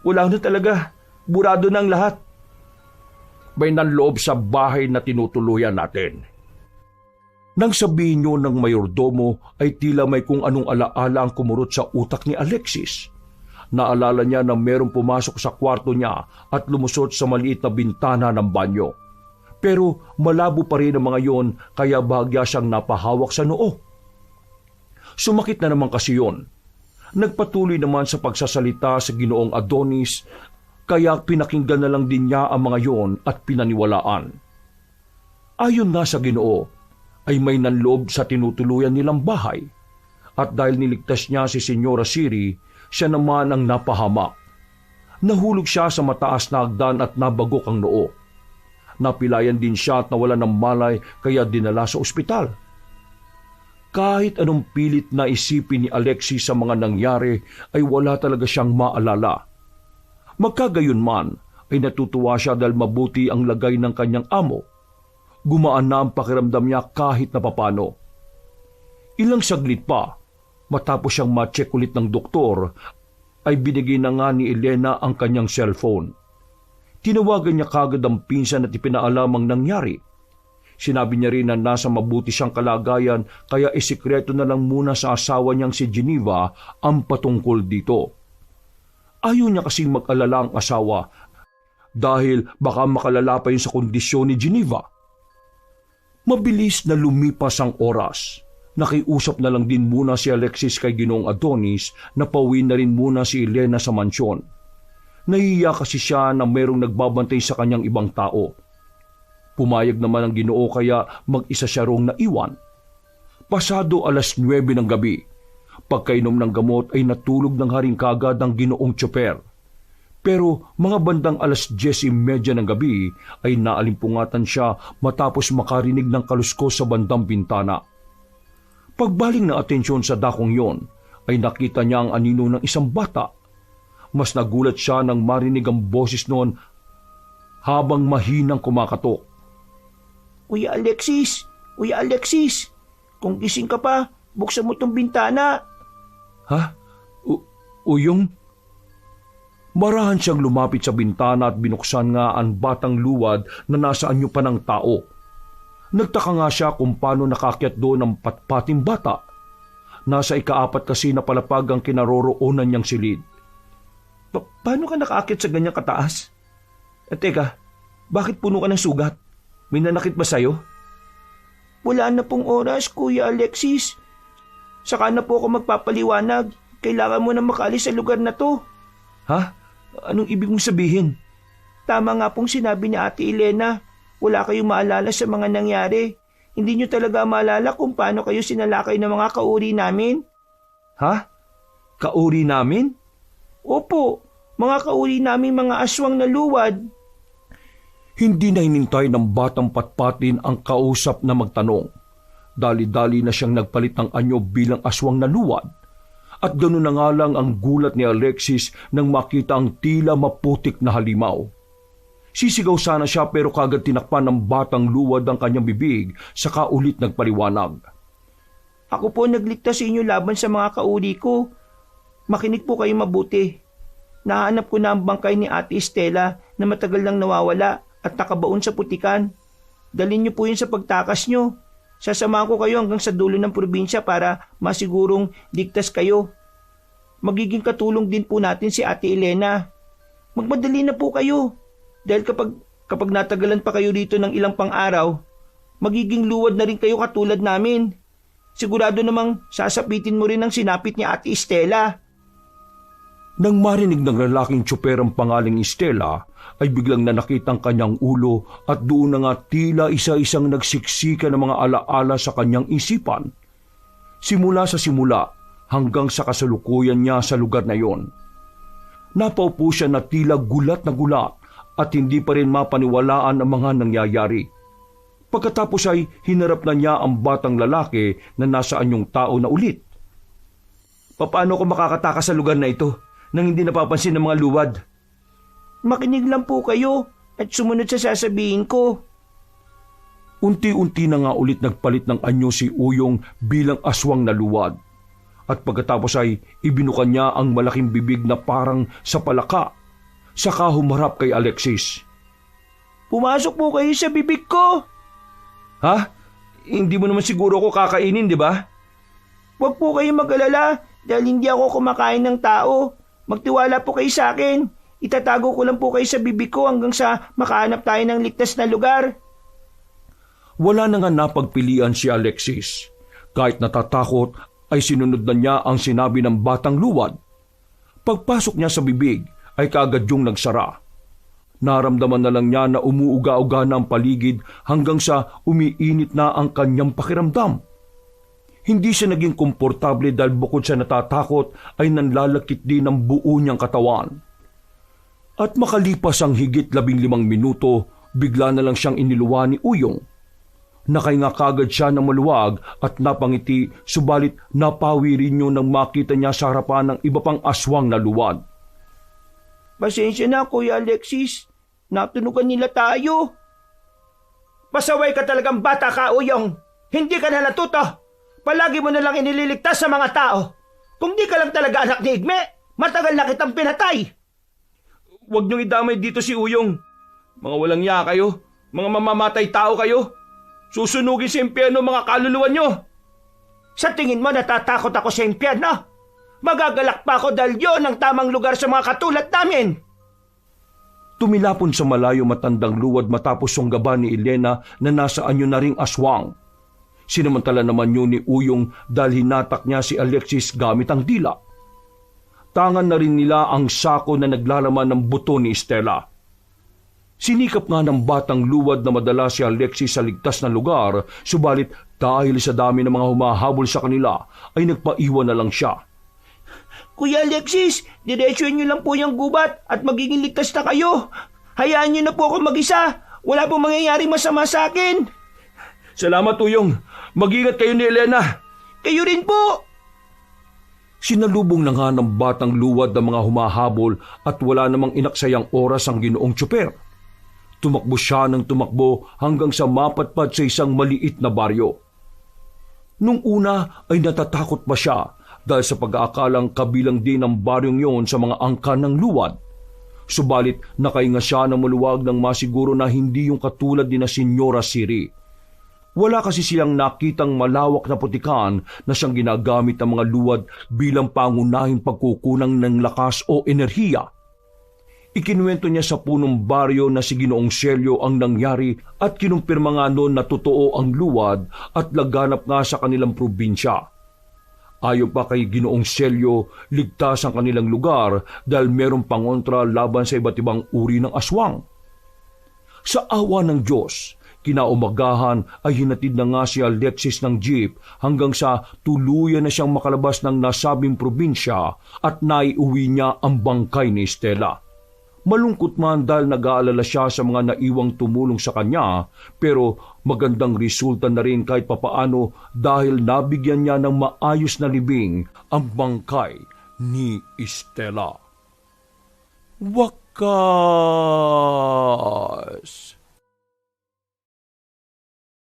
wala na talaga. Burado na ang lahat.
May nanloob sa bahay na tinutuluyan natin. Nang sabihin nyo ng mayordomo ay tila may kung anong alaala ang kumurot sa utak ni Alexis. Naalala niya na merong pumasok sa kwarto niya at lumusot sa maliit na bintana ng banyo. Pero malabo pa rin ang mga yon kaya bahagya siyang napahawak sa noo. Sumakit na naman kasi yon. Nagpatuloy naman sa pagsasalita sa Ginoong Adonis kaya pinakinggan na lang din niya ang mga yon at pinaniwalaan. Ayon na sa Ginoo, ay may nanloob sa tinutuluyan nilang bahay. At dahil niligtas niya si Senyora Siri, siya naman ang napahamak. Nahulog siya sa mataas na hagdan at nabagok ang noo. Napilayan din siya at nawalan ng malay kaya dinala sa ospital. Kahit anong pilit na isipin ni Alexis sa mga nangyari ay wala talaga siyang maalala. Magkagayon man ay natutuwa siya dahil mabuti ang lagay ng kanyang amo. Gumaan na ang pakiramdam niya kahit na papano. Ilang saglit pa, matapos siyang ma-check ulit ng doktor, ay binigay na nga ni Elena ang kanyang cellphone. Tinawagan niya kagad ang pinsan at ipinaalam ang nangyari. Sinabi niya rin na nasa mabuti siyang kalagayan kaya isikreto na lang muna sa asawa niyang si Geneva ang patungkol dito. Ayaw niya kasing mag-alala ang asawa dahil baka makalala pa yun sa kondisyon ni Geneva. Mabilis na lumipas ang oras. Nakiusap na lang din muna si Alexis kay Ginoong Adonis na pauwi na rin muna si Elena sa mansyon. Nahihiya kasi siya na mayroong nagbabantay sa kanyang ibang tao. Pumayag naman ang Ginoo kaya mag-isa siya rong naiwan. Pasado 9:00 ng gabi, pagkainom ng gamot ay natulog ng haring kagad ang Ginoong tsoper. Pero mga bandang 10:30 ng gabi ay naalimpungatan siya matapos makarinig ng kaluskos sa bandang bintana. Pagbaling ng atensyon sa dakong yon, ay nakita niya ang anino ng isang bata. Mas nagulat siya nang marinig ang boses noon habang mahinang kumakatok.
Kuya Alexis! Kuya Alexis! Kung gising ka pa, buksan mo tong bintana.
Ha? Uyong? Marahan siyang lumapit sa bintana at binuksan nga ang batang luwad na nasa anyo pa ng tao. Nagtaka nga siya kung paano nakakyat doon ang patpating bata. Nasa ika-4 kasi na palapag ang kinaroroonan niyang silid.
Paano ka nakaakyat sa ganyang kataas? Teka, bakit puno ka ng sugat? May nanakit ba sa'yo?
Wala na pong oras, Kuya Alexis. Saka na po ako magpapaliwanag. Kailangan mo na makaalis sa lugar na to.
Ha? Anong ibig mong sabihin?
Tama nga pong sinabi ni Ate Elena. Wala kayong maalala sa mga nangyari. Hindi nyo talaga maalala kung paano kayo sinalakay ng mga kauri namin.
Ha? Kauri namin?
Opo, mga kauri namin mga aswang na luwad.
Hindi na hinintay ng batang patpatin ang kausap na magtanong. Dali-dali na siyang nagpalit ng anyo bilang aswang na luwad. At gano'n na nga lang ang gulat ni Alexis nang makita ang tila maputik na halimaw. Sisigaw sana siya pero kagad tinakpan ng batang luwad ang kanyang bibig saka ulit nagpaliwanag.
Ako po nagligtas sa inyo laban sa mga kauri ko. Makinig po kayo mabuti. Nahanap ko na ang bangkay ni Ate Estela na matagal nang nawawala at nakabaon sa putikan. Dalhin niyo po yun sa pagtakas niyo. Sasamahan ko kayo hanggang sa dulo ng probinsya para masigurong ligtas kayo. Magiging katulong din po natin si Ate Elena. Magmadali na po kayo. Dahil kapag natagalan pa kayo dito ng ilang pang-araw, magiging luwad na rin kayo katulad namin. Sigurado namang sasapitin mo rin ang sinapit ni Ate Estela.
Nang marinig ng lalaking tsoper ang pangaling Estela, ay biglang nanakit ang kanyang ulo at doon na nga tila isa-isang nagsiksika ng mga alaala sa kanyang isipan. Simula sa simula hanggang sa kasalukuyan niya sa lugar na yon. Napaupo siya na tila gulat na gulat at hindi pa rin mapaniwalaan ang mga nangyayari. Pagkatapos ay hinarap na niya ang batang lalaki na nasa anyong tao na ulit.
Paano ko makakatakas sa lugar na ito nang hindi napapansin ng mga luwad?
Makinig lang po kayo at sumunod sa sasabihin ko.
Unti-unti na nga ulit nagpalit ng anyo si Uyong bilang aswang na luwad. At pagkatapos ay ibinukan niya ang malaking bibig na parang sa palaka. Saka humarap kay Alexis.
Pumasok po kayo sa bibig ko.
Ha? Hindi mo naman siguro ko kakainin, di ba?
Huwag po kayo mag-alala dahil hindi ako kumakain ng tao. Magtiwala po kayo sa akin. Itatago ko lang po kayo sa bibig ko hanggang sa makahanap tayo ng ligtas na lugar.
Wala na nga napagpilian si Alexis. Kahit natatakot ay sinunod na niya ang sinabi ng batang luwad. Pagpasok niya sa bibig ay kaagad yung nagsara. Naramdaman na lang niya na umuuga-uga na ang paligid hanggang sa umiinit na ang kanyang pakiramdam. Hindi siya naging komportable dahil bukod sa natatakot ay nanlalakit din ang buo niyang katawan. At makalipas ang higit 15 minuto, bigla na lang siyang iniluwa ni Uyong. Nakahinga kagad siya ng maluwag at napangiti, subalit napawi rin yun nang makita niya sa harapan ng iba pang aswang na luwad.
Pasensya na, Kuya Alexis. Natunugan nila tayo.
Pasaway ka talagang bata ka, Uyong. Hindi ka na natuto. Palagi mo na lang inililigtas sa mga tao. Kung di ka lang talaga anak ni Igme, matagal na kitang pinatay.
Huwag niyong idamay dito si Uyong. Mga walang ya kayo. Mga mamamatay tao kayo. Susunugin sa impyerno mga kaluluwa niyo.
Sa tingin mo natatakot ako sa impyerno? Magagalak pa ako dahil yun ang tamang lugar sa mga katulad namin.
Tumilapon sa malayo matandang luwad matapos sunggaban ni Elena na nasa anyo na ring aswang. Sinamantala naman yun ni Uyong dahil hinatak niya si Alexis gamit ang dila. Tangan na rin nila ang sako na naglalaman ng buto ni Stella. Sinikap nga ng batang luwad na madala si Alexis sa ligtas na lugar, subalit dahil sa dami ng mga humahabol sa kanila ay nagpaiwan na lang siya.
Kuya Alexis, diretsyon niyo lang po yung gubat at magiging ligtas na kayo. Hayaan niyo na po ako mag-isa. Wala pong mangyayari masama sa akin.
Salamat, Uyong. Mag-ingat kayo ni Elena.
Kayo rin po.
Sinalubong na nga ng batang luwad ng mga humahabol at wala namang inaksayang oras ang ginoong tsuper. Tumakbo siya ng tumakbo hanggang sa mapatpad sa isang maliit na baryo. Nung una ay natatakot pa siya dahil sa pag-aakalang kabilang din ang baryong yon sa mga angkan ng luwad. Subalit nakahinga siya ng maluwag nang masiguro na hindi yung katulad ni na Senyora Siri. Wala kasi silang nakitang malawak na putikan na siyang ginagamit ng mga luwad bilang pangunahing pagkukunang ng lakas o enerhiya. Ikinuwento niya sa punong baryo na si Ginoong Celio ang nangyari at kinumpirma nga noon na totoo ang luwad at laganap nga sa kanilang probinsya. Ayon pa kay Ginoong Celio, ligtas ang kanilang lugar dahil merong pangontra laban sa iba't ibang uri ng aswang. Sa awa ng Diyos, kinaumagahan ay hinatid na nga si Alexis ng jeep hanggang sa tuluyan na siyang makalabas ng nasabing probinsya at naiuwi niya ang bangkay ni Stella. Malungkot man dahil nag-aalala siya sa mga naiwang tumulong sa kanya, pero magandang resulta na rin kahit papaano dahil nabigyan niya ng maayos na libing ang bangkay ni Stella. Wakas!